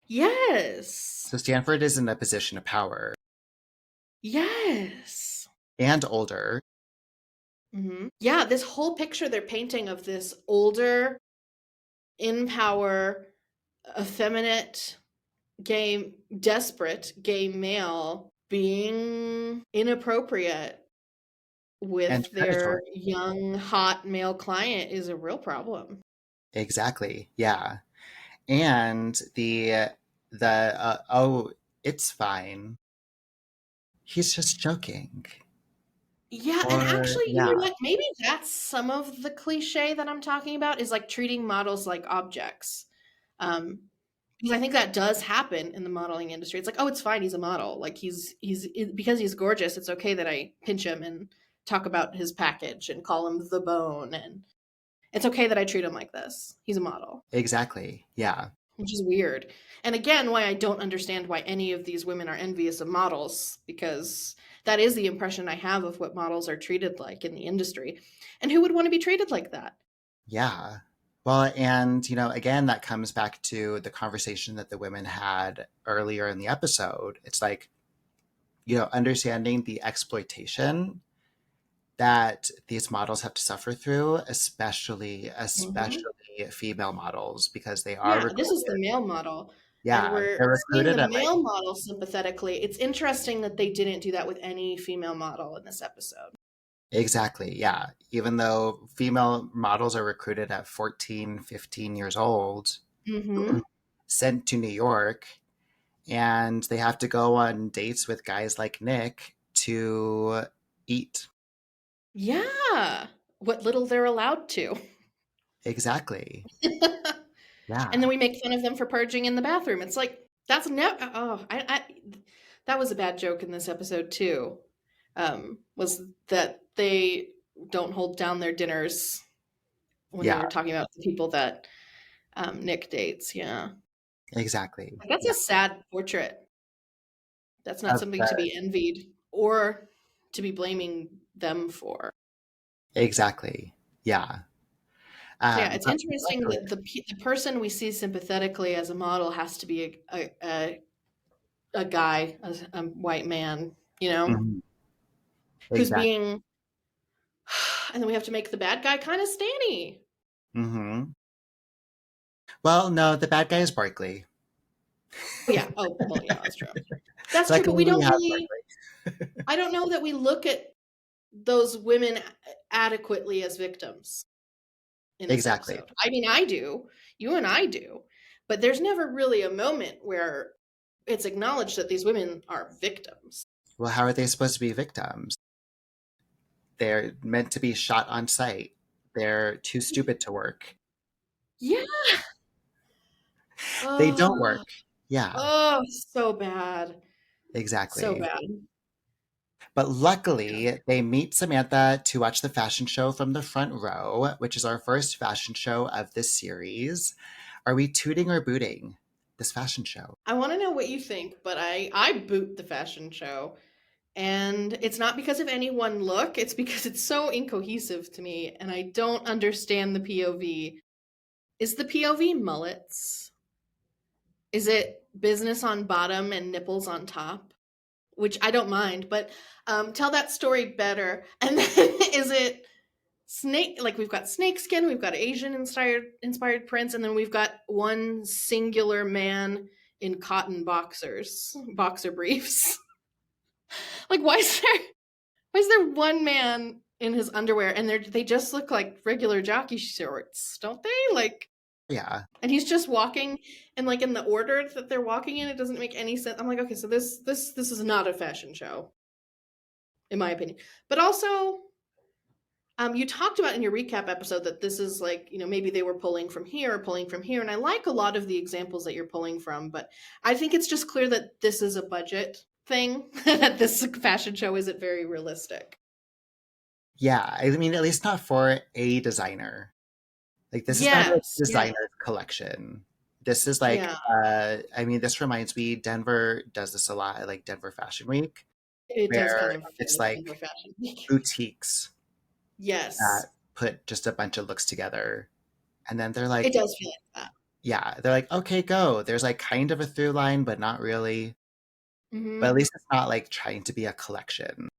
Yes. So Stanford is in a position of power Yes. and older. Yeah, this whole picture they're painting of this older, in power, effeminate, gay, desperate gay male being inappropriate And with predatory. their young, hot male client is a real problem. Exactly. Yeah. And the oh, it's fine. He's just joking. Yeah, and Or actually, you know yeah, what? Maybe that's some of the cliche that I'm talking about is like treating models like objects. Um, because I think that does happen in the modeling industry. It's like, oh, it's fine. He's a model. Like because he's gorgeous. It's okay that I pinch him and talk about his package and call him the bone, and it's okay that I treat him like this. He's a model, exactly. Yeah. which is weird. And again, why I don't understand why any of these women are envious of models because that is the impression I have of what models are treated like in the industry. And who would want to be treated like that? Yeah. Well, and, again, that comes back to the conversation that the women had earlier in the episode. It's like, understanding the exploitation that these models have to suffer through, especially Hmm. female models, because they are Yeah, this is recruited. the male model. And Yeah, we're they're seeing recruited the at like male model sympathetically. It's interesting that they didn't do that with any female model in this episode. exactly, yeah. Even though female models are recruited at 14, 15 years old, Hmm. sent to New York, and they have to go on dates with guys like Nick to eat. Yeah, what little they're allowed to. Exactly. And then Yeah. we make fun of them for purging in the bathroom. It's like that's never. Oh, that was a bad joke in this episode too. Was that they don't hold down their dinners when they Yeah, were talking about the people that Nick dates? Yeah, exactly. like, that's Yeah. a sad portrait. That's not Of something to the be envied or to be blaming them for. exactly. Yeah. So yeah, it's But interesting luckily, that the person we see sympathetically as a model has to be a guy, a white man, mhm, who's exactly. being, and then we have to make the bad guy kind of stanny. Hmm. Well, no, the bad guy is Barkley. Oh yeah. Oh well, yeah, that's true. That's true, but Luckily, we we don't have really. Barkley. I don't know that we look at those women adequately as victims in this Exactly. episode. I mean, I do. You and I do, but there's never really a moment where it's acknowledged that these women are victims. Well, how are they supposed to be victims? They're meant to be shot on sight. They're too stupid to work. Yeah. They don't Oh, work. Yeah, oh, so bad. So exactly. bad. But luckily, they meet Samantha to watch the fashion show from the front row, which is our first fashion show of this series. Are we tooting or booting this fashion show? I want to know what you think, but I boot the fashion show, and it's not because of any one look. It's because it's so incohesive to me, and I don't understand the POV. Is the POV mullets? Is it business on bottom and nipples on top? Which I don't mind, but tell that story better. And then is it snake, like we've got snake skin, we've got Asian inspired prints, and then we've got one singular man in cotton boxer briefs. Like why is there one man in his underwear and they just look like regular jockey shorts, don't they? Like, Yeah. and he's just walking, and like in the order that they're walking in, it doesn't make any sense. I'm like, okay, so this is not a fashion show, in my opinion. But also, you talked about in your recap episode that this is like, maybe they were pulling from here or pulling from here. And I like a lot of the examples that you're pulling from, but I think it's just clear that this is a budget thing, that this fashion show isn't very realistic. Yeah. I mean, at least not for a designer. Like, this is not a Yes. Yeah. designer's collection. This is like, Yeah. I mean, this reminds me, Denver does this a lot at like Denver Fashion Week, It does kind where of feel it's like Denver like Fashion Week. boutiques that Yes. put just a bunch of looks together. And then they're It like, does feel like that. yeah, they're like, okay, go. There's like kind of a through line, but not really. But at Hmm. least it's not like trying to be a collection.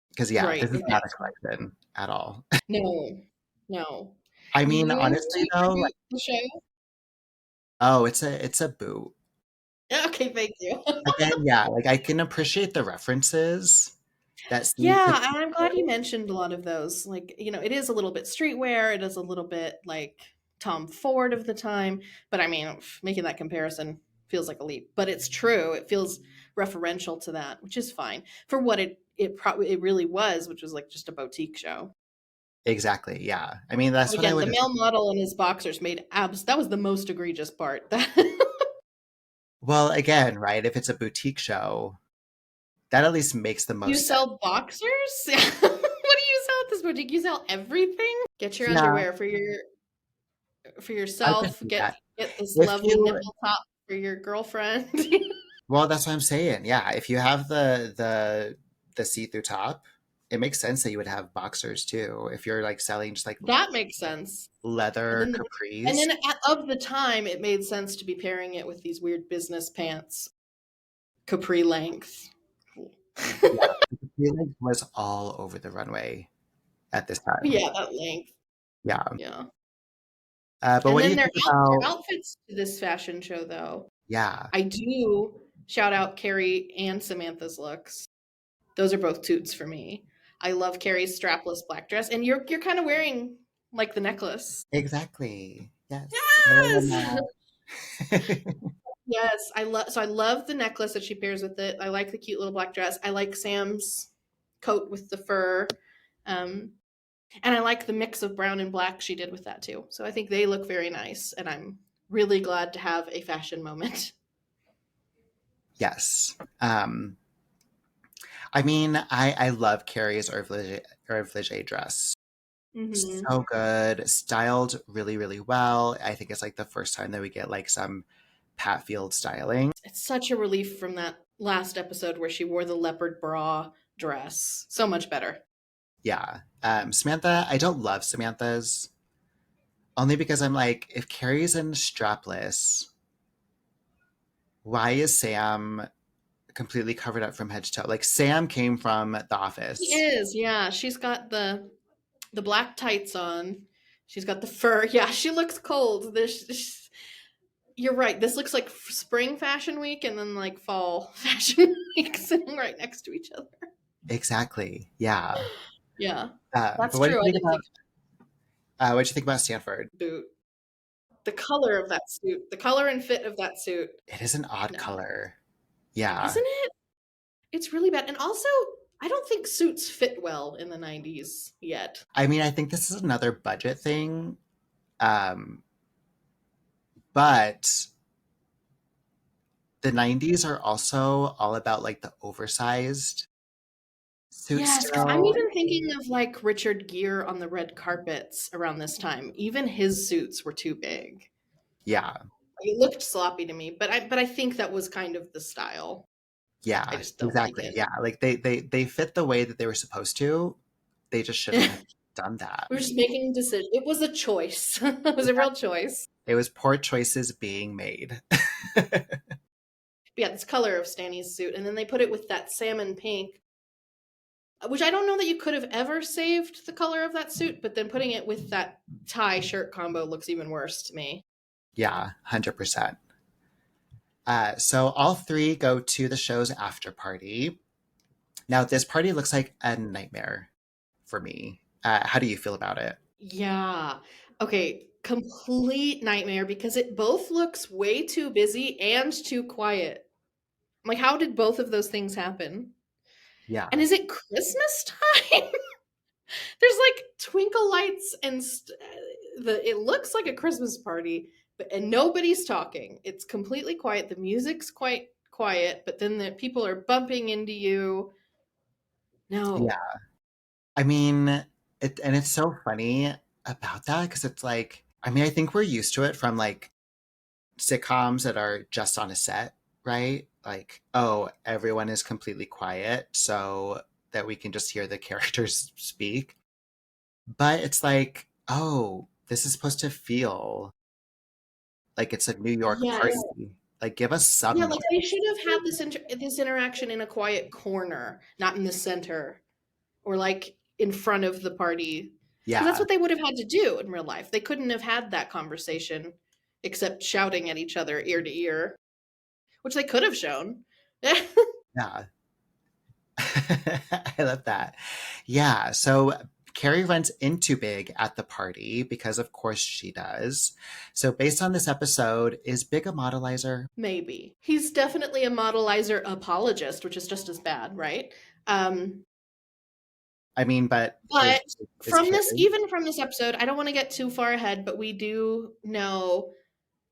Because yeah, Right. this is not a Exactly. collection at all. No. No. I Do mean, you and honestly Steve though, like, reboot the show? oh, it's a boot. Okay, thank you. Again, yeah, like I can appreciate the references that seem to Yeah, be and I'm glad you true. mentioned a lot of those. Like, it is a little bit streetwear, it is a little bit like Tom Ford of the time, but I mean, making that comparison feels like a leap. But it's true. It feels referential to that, which is fine for what it really was, which was like just a boutique show. Exactly, yeah. I mean, that's what I Again, the would. male model in his boxers made abs. That was the most egregious part. Well, again, right? If it's a boutique show, that at least makes the You most sense. sell boxers? What do you sell at this boutique? You sell everything? Get your Yeah, underwear for I can yourself. see Get that. get this If lovely you, nipple top for your girlfriend. well, that's what I'm saying. Yeah, if you have the the see-through top, it makes sense that you would have boxers too if you're like selling just like That makes sense. And leather then and capris. then of the time, it made sense to be pairing it with these weird business pants, capri length. Yeah, the capri length was all over the runway at this time. Yeah, that length. Yeah. Yeah. But And what do then you think about? their outfits to this fashion show, though, Yeah, I do shout out Carrie and Samantha's looks. Those are both toots for me. I love Carrie's strapless black dress, and you're kind of wearing like the necklace. exactly. Yes. Yes. Yes, I love the necklace that she pairs with it. I like the cute little black dress. I like Sam's coat with the fur. Um, and I like the mix of brown and black she did with that too. So I think they look very nice, and I'm really glad to have a fashion moment. Yes. I mean, I love Carrie's Heure dress. Hmm. So good, styled really, really well. I think it's like the first time that we get like some Pat Field styling. It's such a relief from that last episode where she wore the leopard bra dress. So much better. Yeah. Samantha, I don't love Samantha's only because I'm like, if Carrie's in strapless, why is Sam completely covered up from head to toe? Like Sam came from The She Office. is, yeah. She's got the black tights on. She's got the fur. Yeah, she looks cold. You're right. This looks like spring fashion week and then like fall fashion week sitting right next to each other. Exactly. Yeah. Yeah, But that's what do true. you I think didn't about think what do you think about Stanford? boot. The color of that suit, the color and fit of that suit. It is an odd No, color. Yeah. isn't it? It's really bad. And also, I don't think suits fit well in the 90s yet. I mean, I think this is another budget thing. Um, but the 90s are also all about like the oversized suit Yes, because I'm still. even thinking of like Richard Gere on the red carpets around this time. Even his suits were too big. Yeah. It looked sloppy to me, but I think that was kind of the style. I Yeah, just don't like exactly. it. Yeah. Like they fit the way that they were supposed to. They just shouldn't have done that. We're just making decisions. It was a choice. It was a real choice. It was poor choices being made. But yeah, this color of Stanny's suit, and then they put it with that salmon pink, which I don't know that you could have ever saved the color of that suit, but then putting it with that tie shirt combo looks even worse to me. Yeah, 100%. So all three go to the show's after party. Now, this party looks like a nightmare for me. How do you feel about it? Yeah. Okay, complete nightmare because it both looks way too busy and too quiet. I'm like, how did both of those things happen? And Yeah, is it Christmas time? There's like twinkle lights and it looks like a Christmas party, but and nobody's talking. It's completely quiet. The music's quite quiet, but then the people are bumping into you. No. yeah. I mean, and it's so funny about that because it's like, I mean, I think we're used to it from like sitcoms that are just on a set, right? Like, oh, everyone is completely quiet so that we can just hear the characters speak. But it's like, oh, this is supposed to feel like it's a New York Yes. party. Like, give us Yeah, some like noise. they should have had this interaction in a quiet corner, not in the center or like in front of the party. Because that's Yeah, what they would have had to do in real life. They couldn't have had that conversation except shouting at each other ear to ear, which they could have shown. yeah. I love that. Yeah, so Carrie runs into Big at the party because, of course, she does. So, based on this episode, is Big a modelizer? Maybe. He's definitely a modelizer apologist, which is just as bad, right? Um, I mean, but but is from this, Carrie? even from this episode, I don't want to get too far ahead, but we do know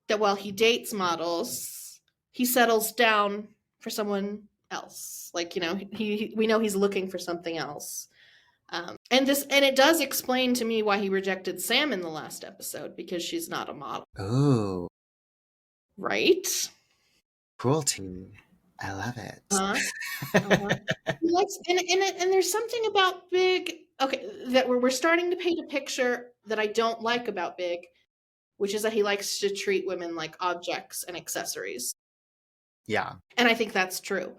that while he dates models, he settles down for someone else. Like, we know he's looking for something else. And it does explain to me why he rejected Sam in the last episode because she's not a model, Ooh, right? cruelty. I love it. Huh? Uh-huh. He likes and there's something about Big, okay, that we're starting to paint a picture that I don't like about Big, which is that he likes to treat women like objects and accessories. Yeah. And I think that's true.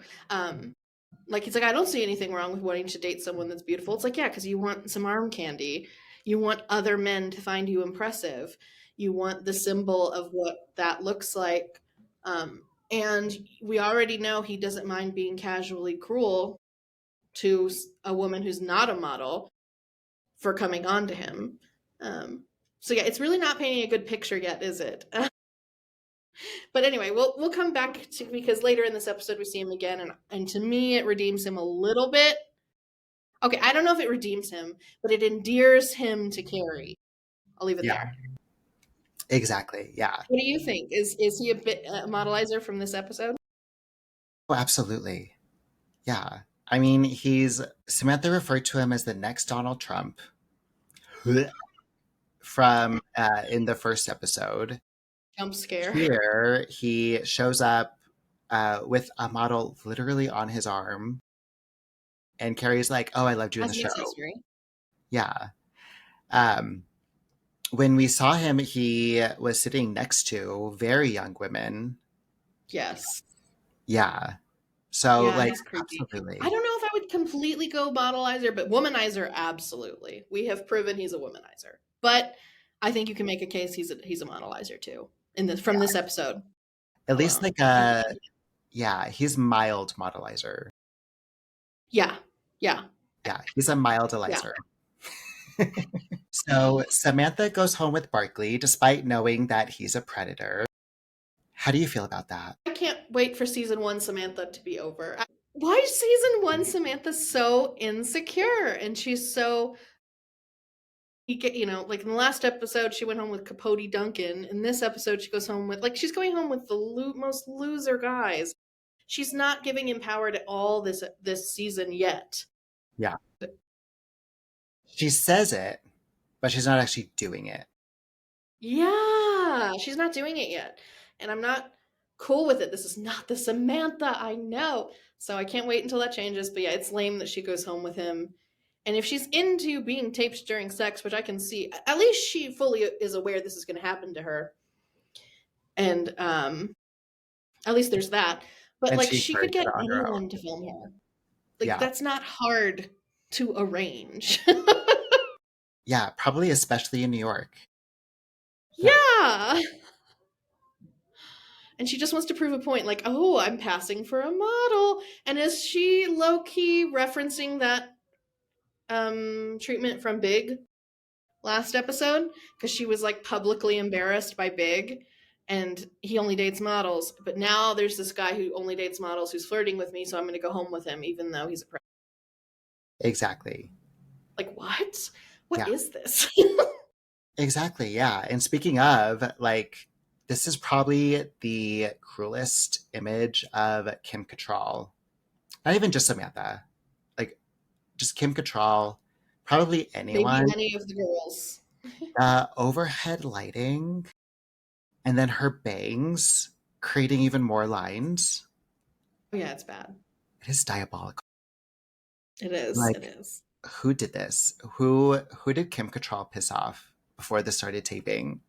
Like he's like, I don't see anything wrong with wanting to date someone that's beautiful. It's like, yeah, because you want some arm candy. You want other men to find you impressive. You want the symbol of what that looks like. And we already know he doesn't mind being casually cruel to a woman who's not a model for coming on to him. So yeah, it's really not painting a good picture yet, is it? But anyway, we'll come back to, because later in this episode we see him again, and to me it redeems him a little bit. Okay, I don't know if it redeems him, but it endears him to Carrie. I'll leave it Yeah. there. Exactly. Yeah. What do you think? Is he a bit modelizer from this episode? Oh, absolutely. Yeah. I mean, he's Samantha referred to him as the next Donald Trump from in the first episode. Jump scare. Here, he shows up with a model literally on his arm, and Carrie's like, "Oh, I loved you in the As an show." accessory. Yeah. Um, when we saw him, he was sitting next to very young women. Yes. Yeah. So, Yeah, like, he's creepy. I absolutely. don't know if I would completely go modelizer, but womanizer, absolutely. We have proven he's a womanizer. But I think you can make a case he's a modelizer too in this from this episode At least alone. like a yeah, he's mild modelizer. Yeah. Yeah. Yeah, he's a Yeah. mildelizer. So Samantha goes home with Barkley despite knowing that he's a predator. How do you feel about that? I can't wait for season 1 Samantha to be over. Why is season 1 Samantha so insecure and she's so, like in the last episode she went home with Capote Duncan. In this episode she goes home with, like, she's going home with the most loser guys. She's not giving him power at all this season yet. Yeah. She says it, but she's not actually doing it. Yeah, she's not doing it yet. And I'm not cool with it. This is not the Samantha I know. So I can't wait until that changes. But yeah, it's lame that she goes home with him. And if she's into being taped during sex, which I can see, at least she fully is aware this is going to happen to her. And at least there's that. But And like, she she could carries it get on her own. anyone to film her. Like, Yeah. that's not hard to arrange. Yeah, probably especially in New York. Yeah. Yeah. And she just wants to prove a point, like, oh, I'm passing for a model. And is she low-key referencing that treatment from Big last episode? Because she was like publicly embarrassed by Big, and he only dates models. But now there's this guy who only dates models who's flirting with me, so I'm going to go home with him, even though he's a predator. Exactly. Like, what? What Yeah. is this? Exactly. Yeah. And speaking of, like, this is probably the cruelest image of Kim Cattrall. Not even just Samantha. Like, just Kim Cattrall, probably Maybe anyone. any of the girls. Overhead lighting, and then her bangs creating even more lines. Oh, yeah, it's bad. It is diabolical. It is. It Like, is. who did this? Who did Kim Cattrall piss off before this started taping?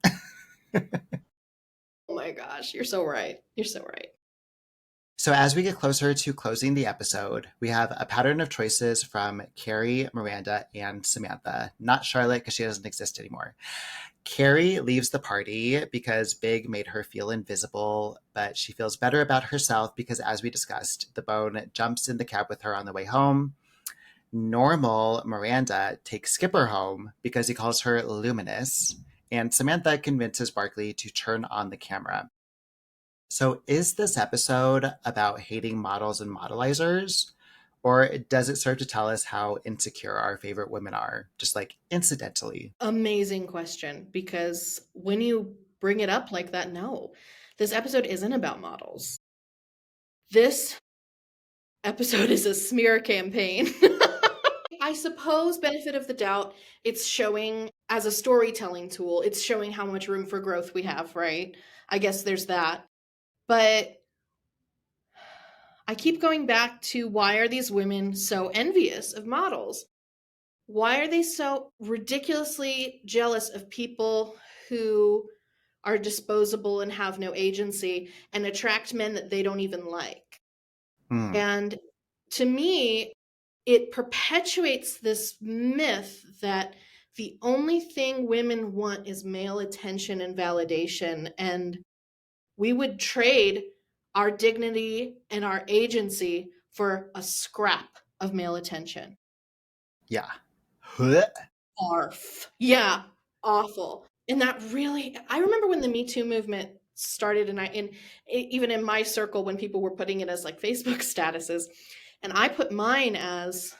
Oh my gosh, you're so right. You're so right. So as we get closer to closing the episode, we have a pattern of choices from Carrie, Miranda, and Samantha. Not Charlotte, because she doesn't exist anymore. Carrie leaves the party because Big made her feel invisible, but she feels better about herself because, as we discussed, the bone jumps in the cab with her on the way home. Normal Miranda takes Skipper home because he calls her luminous, and Samantha convinces Barkley to turn on the camera. So, is this episode about hating models and modelizers? Or does it serve to tell us how insecure our favorite women are, just like incidentally? Amazing question, because when you bring it up like that, no, this episode isn't about models. This episode is a smear campaign. I suppose, benefit of the doubt, it's showing as a storytelling tool, it's showing how much room for growth we have, right? I guess there's that. But I keep going back to why are these women so envious of models? Why are they so ridiculously jealous of people who are disposable and have no agency and attract men that they don't even like? Mm, And to me, it perpetuates this myth that the only thing women want is male attention and validation. And we would trade our dignity and our agency for a scrap of male attention. yeah. Huh. Barf. Yeah, awful. And that really, I remember when the Me Too movement started, even in my circle, when people were putting it as like Facebook statuses, and I put mine as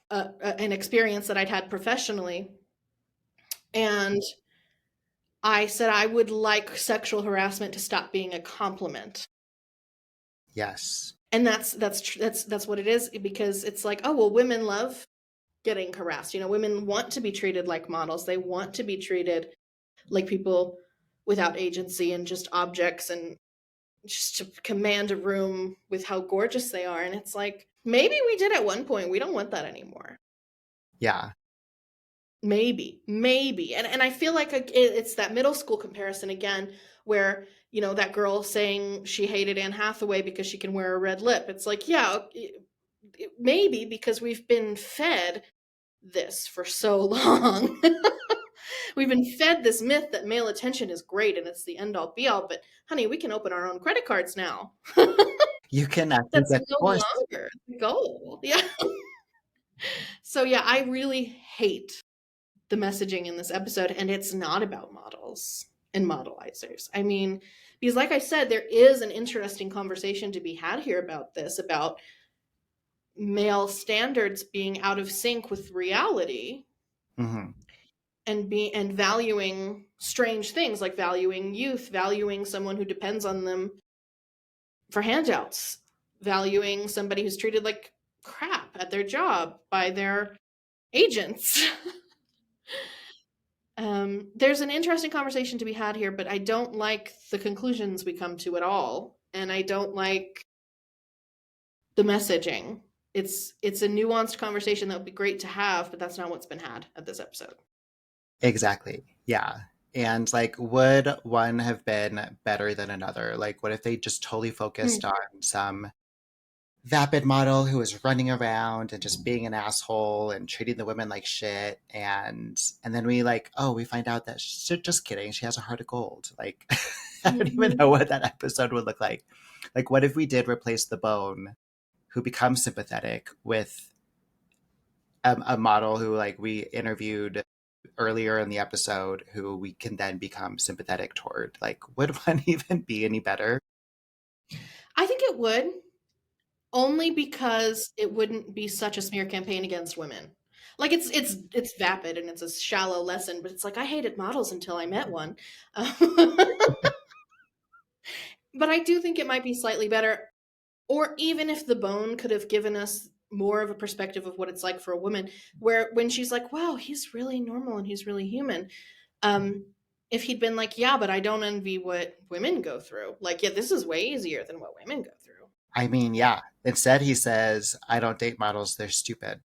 an experience that I'd had professionally, and I said I would like sexual harassment to stop being a compliment. Yes. And that's what it is, because it's like, oh well, women love getting harassed. Women want to be treated like models. They want to be treated like people without agency and just objects, and just to command a room with how gorgeous they are. And it's like, maybe we did at one point. We don't want that anymore. Yeah. Maybe. And I feel like it's that middle school comparison again, where, that girl saying she hated Anne Hathaway because she can wear a red lip. It's like, yeah, maybe, because we've been fed this for so long. We've been fed this myth that male attention is great and it's the end all be all, but honey, we can open our own credit cards now. You can actually That's get no divorced. longer the goal. Yeah. So yeah, I really hate the messaging in this episode, and it's not about models and modelizers. I mean, because like I said, there is an interesting conversation to be had here about this, about male standards being out of sync with reality, Hmm. and valuing strange things, like valuing youth, valuing someone who depends on them for handouts, valuing somebody who's treated like crap at their job by their agents. There's an interesting conversation to be had here, but I don't like the conclusions we come to at all, and I don't like the messaging. It's a nuanced conversation that would be great to have, but that's not what's been had at this episode. Exactly. Yeah. And like, would one have been better than another? Like, what if they just totally focused Hmm. on some vapid model who was running around and just being an asshole and treating the women like shit, and then we like, oh, we find out that just kidding, she has a heart of gold. Like, I don't even know Mhm. what that episode would look like. Like, what if we did replace the bone who becomes sympathetic with a model who like we interviewed earlier in the episode who we can then become sympathetic toward? Like, would one even be any better? I think it would, only because it wouldn't be such a smear campaign against women. Like, it's vapid and it's a shallow lesson, but it's like, I hated models until I met one. But I do think it might be slightly better. Or even if the bone could have given us more of a perspective of what it's like for a woman, where when she's like, wow, he's really normal and he's really human. Um, if he'd been like, yeah, but I don't envy what women go through. Like, yeah, this is way easier than what women go through. I mean, yeah. Instead, he says, I don't date models, they're stupid.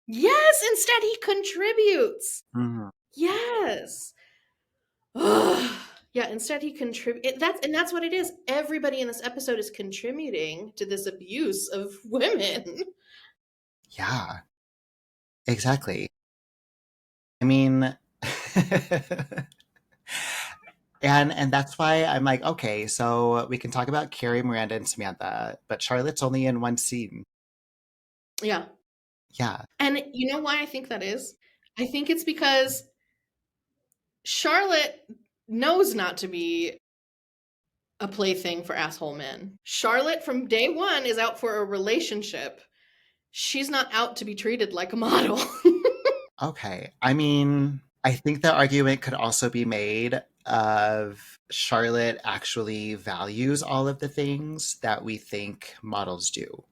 Yes, instead he contributes. Mhm. Yes. Ugh. Yeah, instead he contribute. That's what it is. Everybody in this episode is contributing to this abuse of women. Yeah, exactly. I mean, and that's why I'm like, okay, so we can talk about Carrie, Miranda, and Samantha, but Charlotte's only in one scene. Yeah. Yeah. And you know why I think that is? I think it's because Charlotte knows not to be a plaything for asshole men. Charlotte, from day one, is out for a relationship. She's not out to be treated like a model. Okay. I mean, I think the argument could also be made of Charlotte actually values all of the things that we think models do.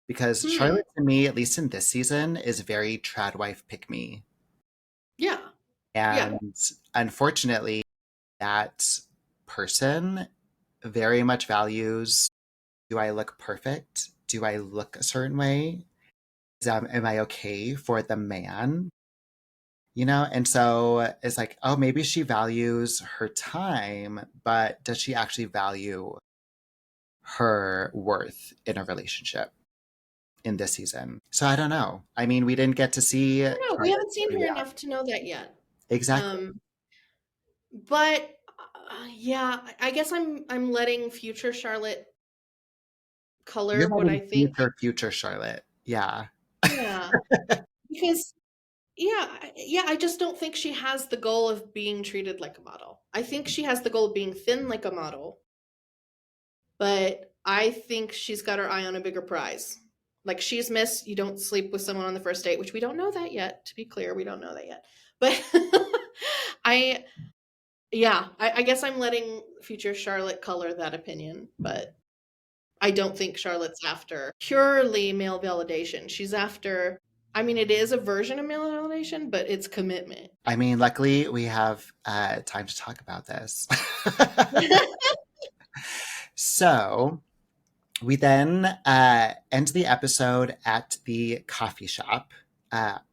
Because Hmm. Charlotte, to me, at least in this season, is very trad wife pick me. Yeah. Yeah. And unfortunately, that person very much values Do I look perfect? Do I look a certain way? Am I okay for the man? And so it's like, oh, maybe she values her time, but does she actually value her worth in a relationship in this season? So I don't know. I mean, we didn't get to see I don't know. We haven't Charlotte's seen her react. enough to know that yet. Exactly. Um, but yeah, I guess I'm letting future Charlotte color You're what I letting think. future Charlotte. Yeah. Yeah, because yeah, I just don't think she has the goal of being treated like a model. I think she has the goal of being thin like a model, but I think she's got her eye on a bigger prize. Like she's Miss, you don't sleep with someone on the first date, which we don't know that yet. To be clear, we don't know that yet. But I, yeah, I guess I'm letting future Charlotte color that opinion, but I don't think Charlotte's after purely male validation. She's after, I mean, it is a version of male validation, but it's commitment. I mean, luckily we have time to talk about this. So we then end the episode at the coffee shop.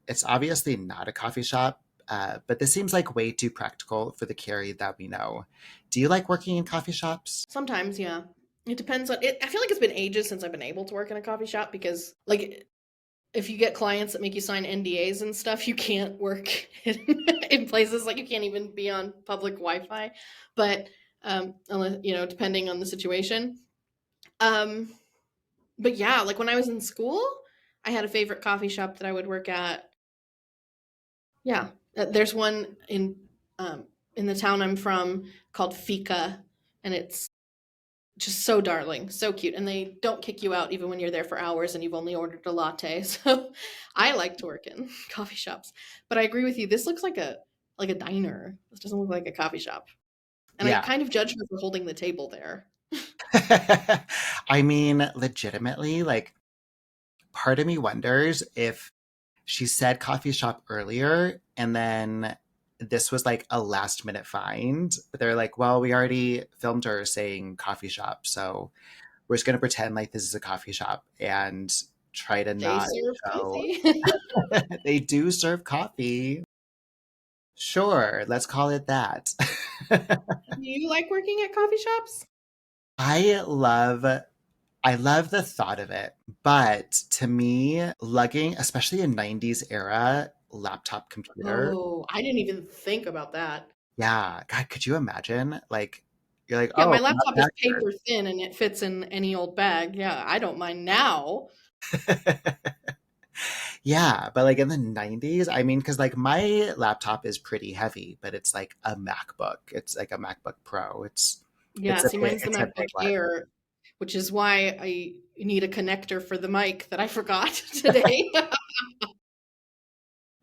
It's obviously not a coffee shop, but this seems like way too practical for the Carrie that we know. Do you like working in coffee shops? Sometimes, yeah. It depends on it. I feel like it's been ages since I've been able to work in a coffee shop because, like, if you get clients that make you sign NDAs and stuff, you can't work in places like you can't even be on public Wi-Fi. But unless depending on the situation. Um, but yeah, like when I was in school, I had a favorite coffee shop that I would work at. Yeah, there's one in the town I'm from called Fika, and it's just so darling, so cute, and they don't kick you out even when you're there for hours and you've only ordered a latte. So I like to work in coffee shops. But I agree with you. This looks like a diner. This doesn't look like a coffee shop. And I Yeah. kind of judge her for holding the table there. I mean, legitimately, like, part of me wonders if she said coffee shop earlier and then this was like a last minute find. But they're like, well, we already filmed her saying coffee shop. So we're just going to pretend like this is a coffee shop and try to They not serve show. coffee. They do serve coffee. Sure, let's call it that. Do you like working at coffee shops? I love I love the thought of it, but to me, lugging, especially a 90s era laptop computer, Oh, I didn't even think about that. yeah, God, could you imagine? Like, you're like, Yeah, my oh, not laptop is that paper thin and it fits in any old bag. Yeah, I don't mind now. good. Yeah, but like in the 90s, I mean, because like my laptop is pretty heavy, but it's like a MacBook. It's like a MacBook Pro. Yeah, see, mine's the it's a big MacBook one. Air, which is why I need a connector for the mic that I forgot today.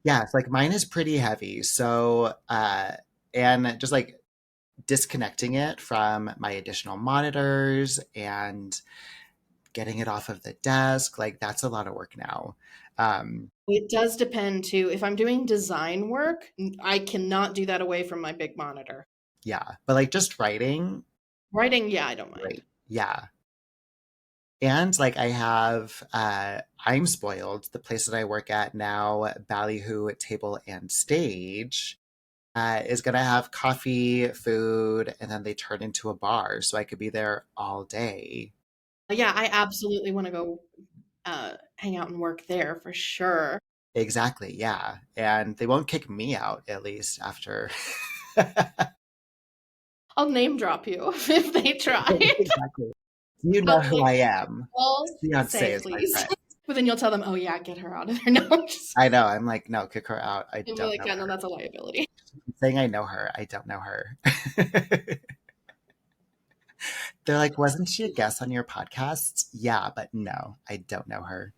Yeah, it's like mine is pretty heavy. So, and just like disconnecting it from my additional monitors and getting it off of the desk, like that's a lot of work now. Um, It does depend too. If I'm doing design work, I cannot do that away from my big monitor. yeah, but like just writing, Writing, yeah, I don't mind. great. Yeah. And like I'm spoiled. The place that I work at now, Ballyhoo Table and Stage, is gonna have coffee, food, and then they turn into a bar, so I could be there all day. Yeah, I absolutely want to go hang out and work there for sure. Exactly, yeah. And they won't kick me out, at least after. I'll name drop you if they try. Exactly. You know I'll be who like, I am. well, Beyonce say is my please. friend. But then you'll tell them, oh yeah, get her out of there. No, I'm just I know. I'm like, no, kick her out. I you'll be don't like, know yeah, no, her. that's a liability. I'm saying I know her. I don't know her. They're like, wasn't she a guest on your podcast? Yeah, but no, I don't know her.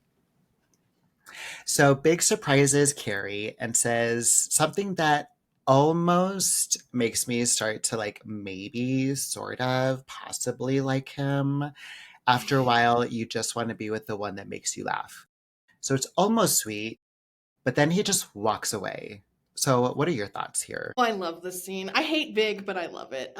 So Big surprises Carrie and says something that almost makes me start to like maybe sort of possibly like him. After a while, you just want to be with the one that makes you laugh. So it's almost sweet, but then he just walks away. So what are your thoughts here? Oh, I love this scene. I hate Big, but I love it.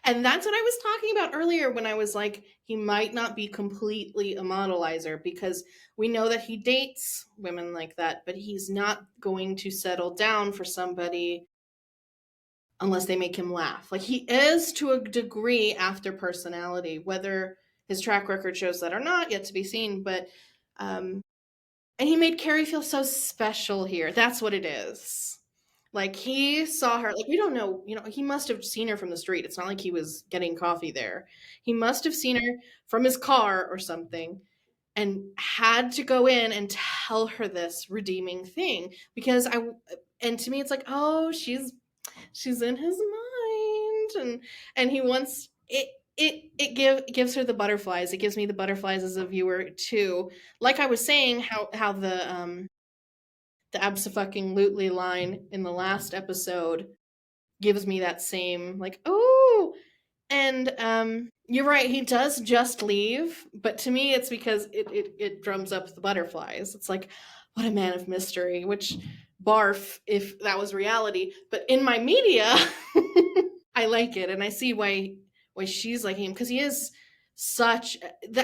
And that's what I was talking about earlier when I was like, he might not be completely a modelizer because we know that he dates women like that, but he's not going to settle down for somebody unless they make him laugh. Like he is to a degree after personality, whether his track record shows that or not, yet to be seen. But and he made Carrie feel so special here. That's what it is. Like he saw her, like we don't know, he must have seen her from the street. It's not like he was getting coffee there. He must have seen her from his car or something and had to go in and tell her this redeeming thing because and to me it's like, oh, she's in his mind and he wants gives her the butterflies. It gives me the butterflies as a viewer too. Like I was saying, how the abso-fucking-lutely line in the last episode gives me that same like, oh. And you're right, he does just leave, but to me it's because it drums up the butterflies. It's like, what a man of mystery, which barf if that was reality. But in my media, I like it, and I see why she's liking him because he is such.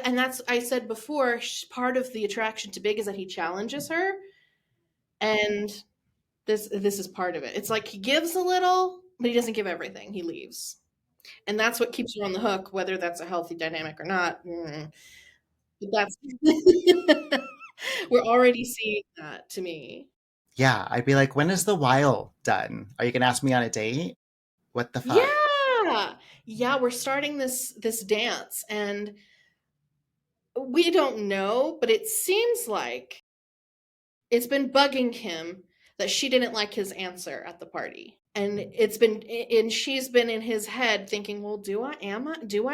And that's, I said before, part of the attraction to Big is that he challenges her, and this is part of it. It's like he gives a little, but he doesn't give everything. He leaves, and that's what keeps you on the hook, whether that's a healthy dynamic or not. But that's we're already seeing that to me. Yeah, I'd be like, when is the while done? Are you gonna ask me on a date? What the fuck? Yeah. Yeah, we're starting this dance and we don't know, but it seems like it's been bugging him that she didn't like his answer at the party. And she's been in his head thinking, well, do I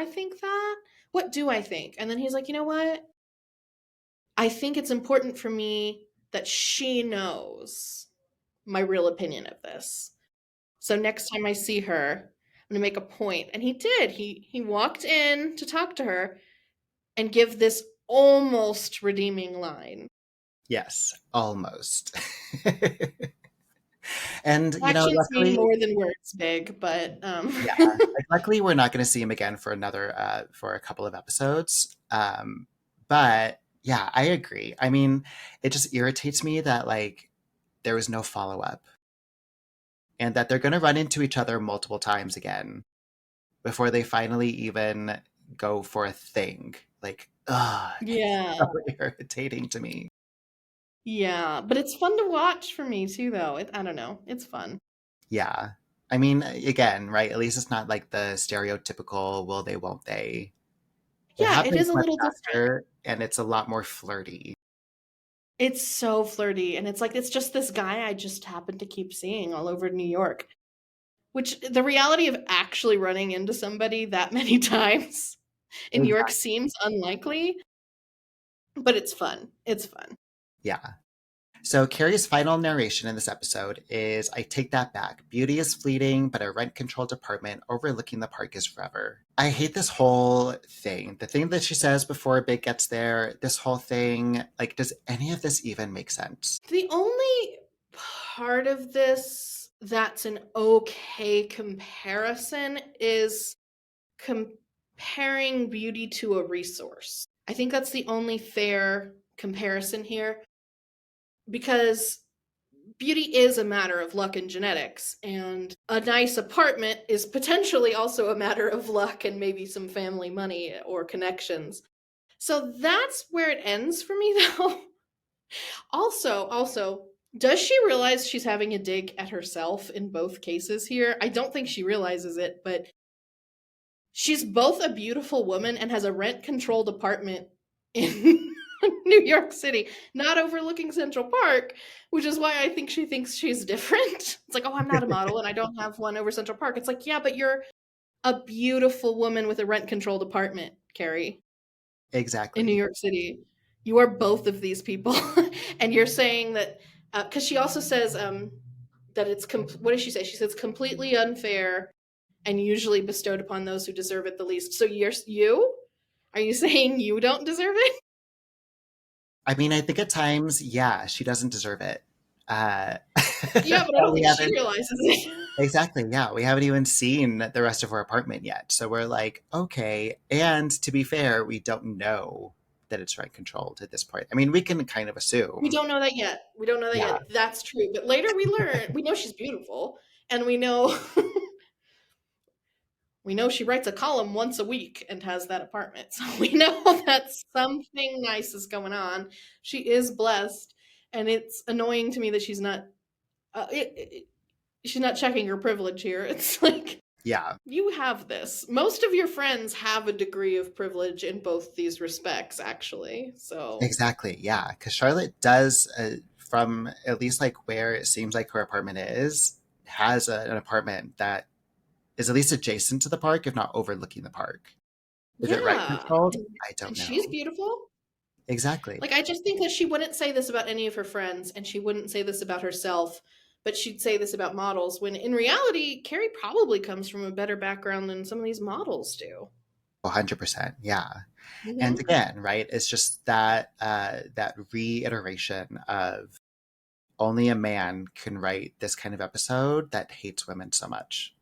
think that? What do I think? And then he's like, you know what? I think it's important for me that she knows my real opinion of this. So next time I see her, I'm gonna make a point. And he did. He walked in to talk to her and give this almost redeeming line. Yes, almost. And Actions mean luckily, more than words, Big, but yeah, like luckily we're not going to see him again for for a couple of episodes. But yeah, I agree. I mean, it just irritates me that like there was no follow up, and that they're going to run into each other multiple times again before they finally even go for a thing. Like, ugh, it's yeah. so irritating to me. Yeah, but it's fun to watch for me too though. I don't know. It's fun. Yeah. I mean, again, right? At least it's not like the stereotypical will they, won't they. It Yeah, it happens is a much little different. faster and it's a lot more flirty. It's so flirty and it's like it's just this guy I just happen to keep seeing all over New York. Which the reality of actually running into somebody that many times in New York Exactly. seems unlikely, but it's fun. It's fun. Yeah. So Carrie's final narration in this episode is I take that back. Beauty is fleeting, but a rent controlled apartment overlooking the park is forever. I hate this whole thing. The thing that she says before Big gets there, this whole thing, like, does any of this even make sense? The only part of this that's an okay comparison is comparing beauty to a resource. I think that's the only fair comparison here because beauty is a matter of luck and genetics, and a nice apartment is potentially also a matter of luck and maybe some family money or connections. So that's where it ends for me, though. Also, does she realize she's having a dig at herself in both cases here? I don't think she realizes it, but she's both a beautiful woman and has a rent controlled apartment in New York City, not overlooking Central Park, which is why I think she thinks she's different. It's like, oh, I'm not a model and I don't have one over Central Park. It's like, yeah, but you're a beautiful woman with a rent controlled apartment, Carrie, in New Exactly. York City. You are both of these people. And you're saying that, because she also says that what does she say? She says completely unfair and usually bestowed upon those who deserve it the least. So you? Are you saying you don't deserve it? I mean, I think at times, yeah, she doesn't deserve it. Uh, Yeah, but I but don't we think she haven't realizes it. exactly, yeah, we haven't even seen the rest of her apartment yet. So we're like, okay. And to be fair, we don't know that it's rent controlled at this point. I mean, we can kind of We assume. don't know that yet. We don't know that Yeah, yet. That's true. But later we know she's beautiful, and we know we know she writes a column once a week and has that apartment. So we know that something nice is going on. She is blessed, and it's annoying to me that she's not checking her privilege here. It's like yeah, you have this. Most of your friends have a degree of privilege in both these respects, actually. So exactly. Yeah, because Charlotte does, from at least like where it seems like her apartment is, has an apartment that is at least adjacent to the park, if not overlooking the park. Is it rent yeah, controlled? and, I don't and she's know. beautiful. Exactly. Like I just think that she wouldn't say this about any of her friends, and she wouldn't say this about herself, but she'd say this about models. When in reality, Carrie probably comes from a better background than some of these models do. 100%. Yeah. And Hmm. again, right, it's just that that reiteration of only a man can write this kind of episode that hates women so much.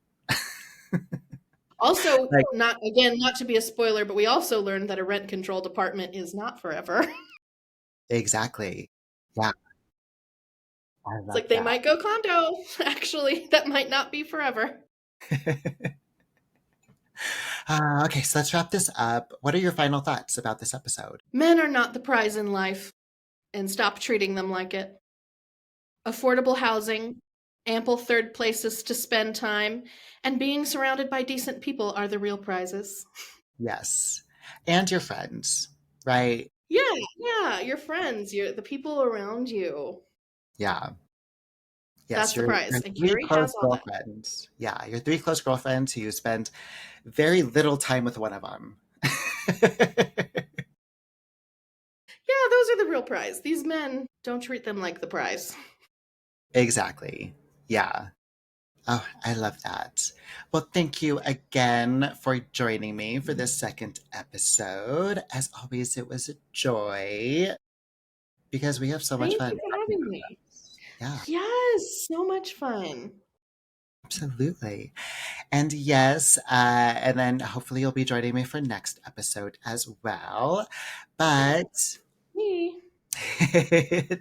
Also, Like not to be a spoiler, but we also learned that a rent controlled apartment is not forever. exactly. Yeah, I It's love like they that. might go condo. Actually, that might not be forever. Okay, so let's wrap this up. What are your final thoughts about this episode? Men are not the prize in life, and stop treating them like it. Affordable housing, ample third places to spend time, and being surrounded by decent people are the real prizes. Yes. And your friends, right? Yeah, yeah, your friends, the people around you. Yeah. Yes, That's the your prize. And three Carrie close has all that. girlfriends. Yeah, your three close girlfriends who you spend very little time with one of them. Yeah, those are the real prize. These men, don't treat them like the prize. Exactly. Yeah. Oh, I love that. Well, thank you again for joining me for this second episode. As always, it was a joy because we have so much Thank fun you for talking having about me. this. Yeah, Yes, so much fun. absolutely. And yes, and then hopefully you'll be joining me for next episode as well. But Me.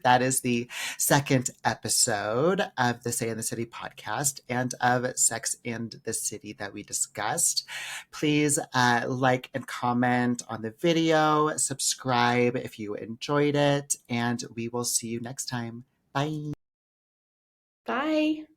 that is the second episode of the Say in the City podcast and of Sex and the City that we discussed. Please like and comment on the video, subscribe if you enjoyed it, and we will see you next time. Bye. Bye.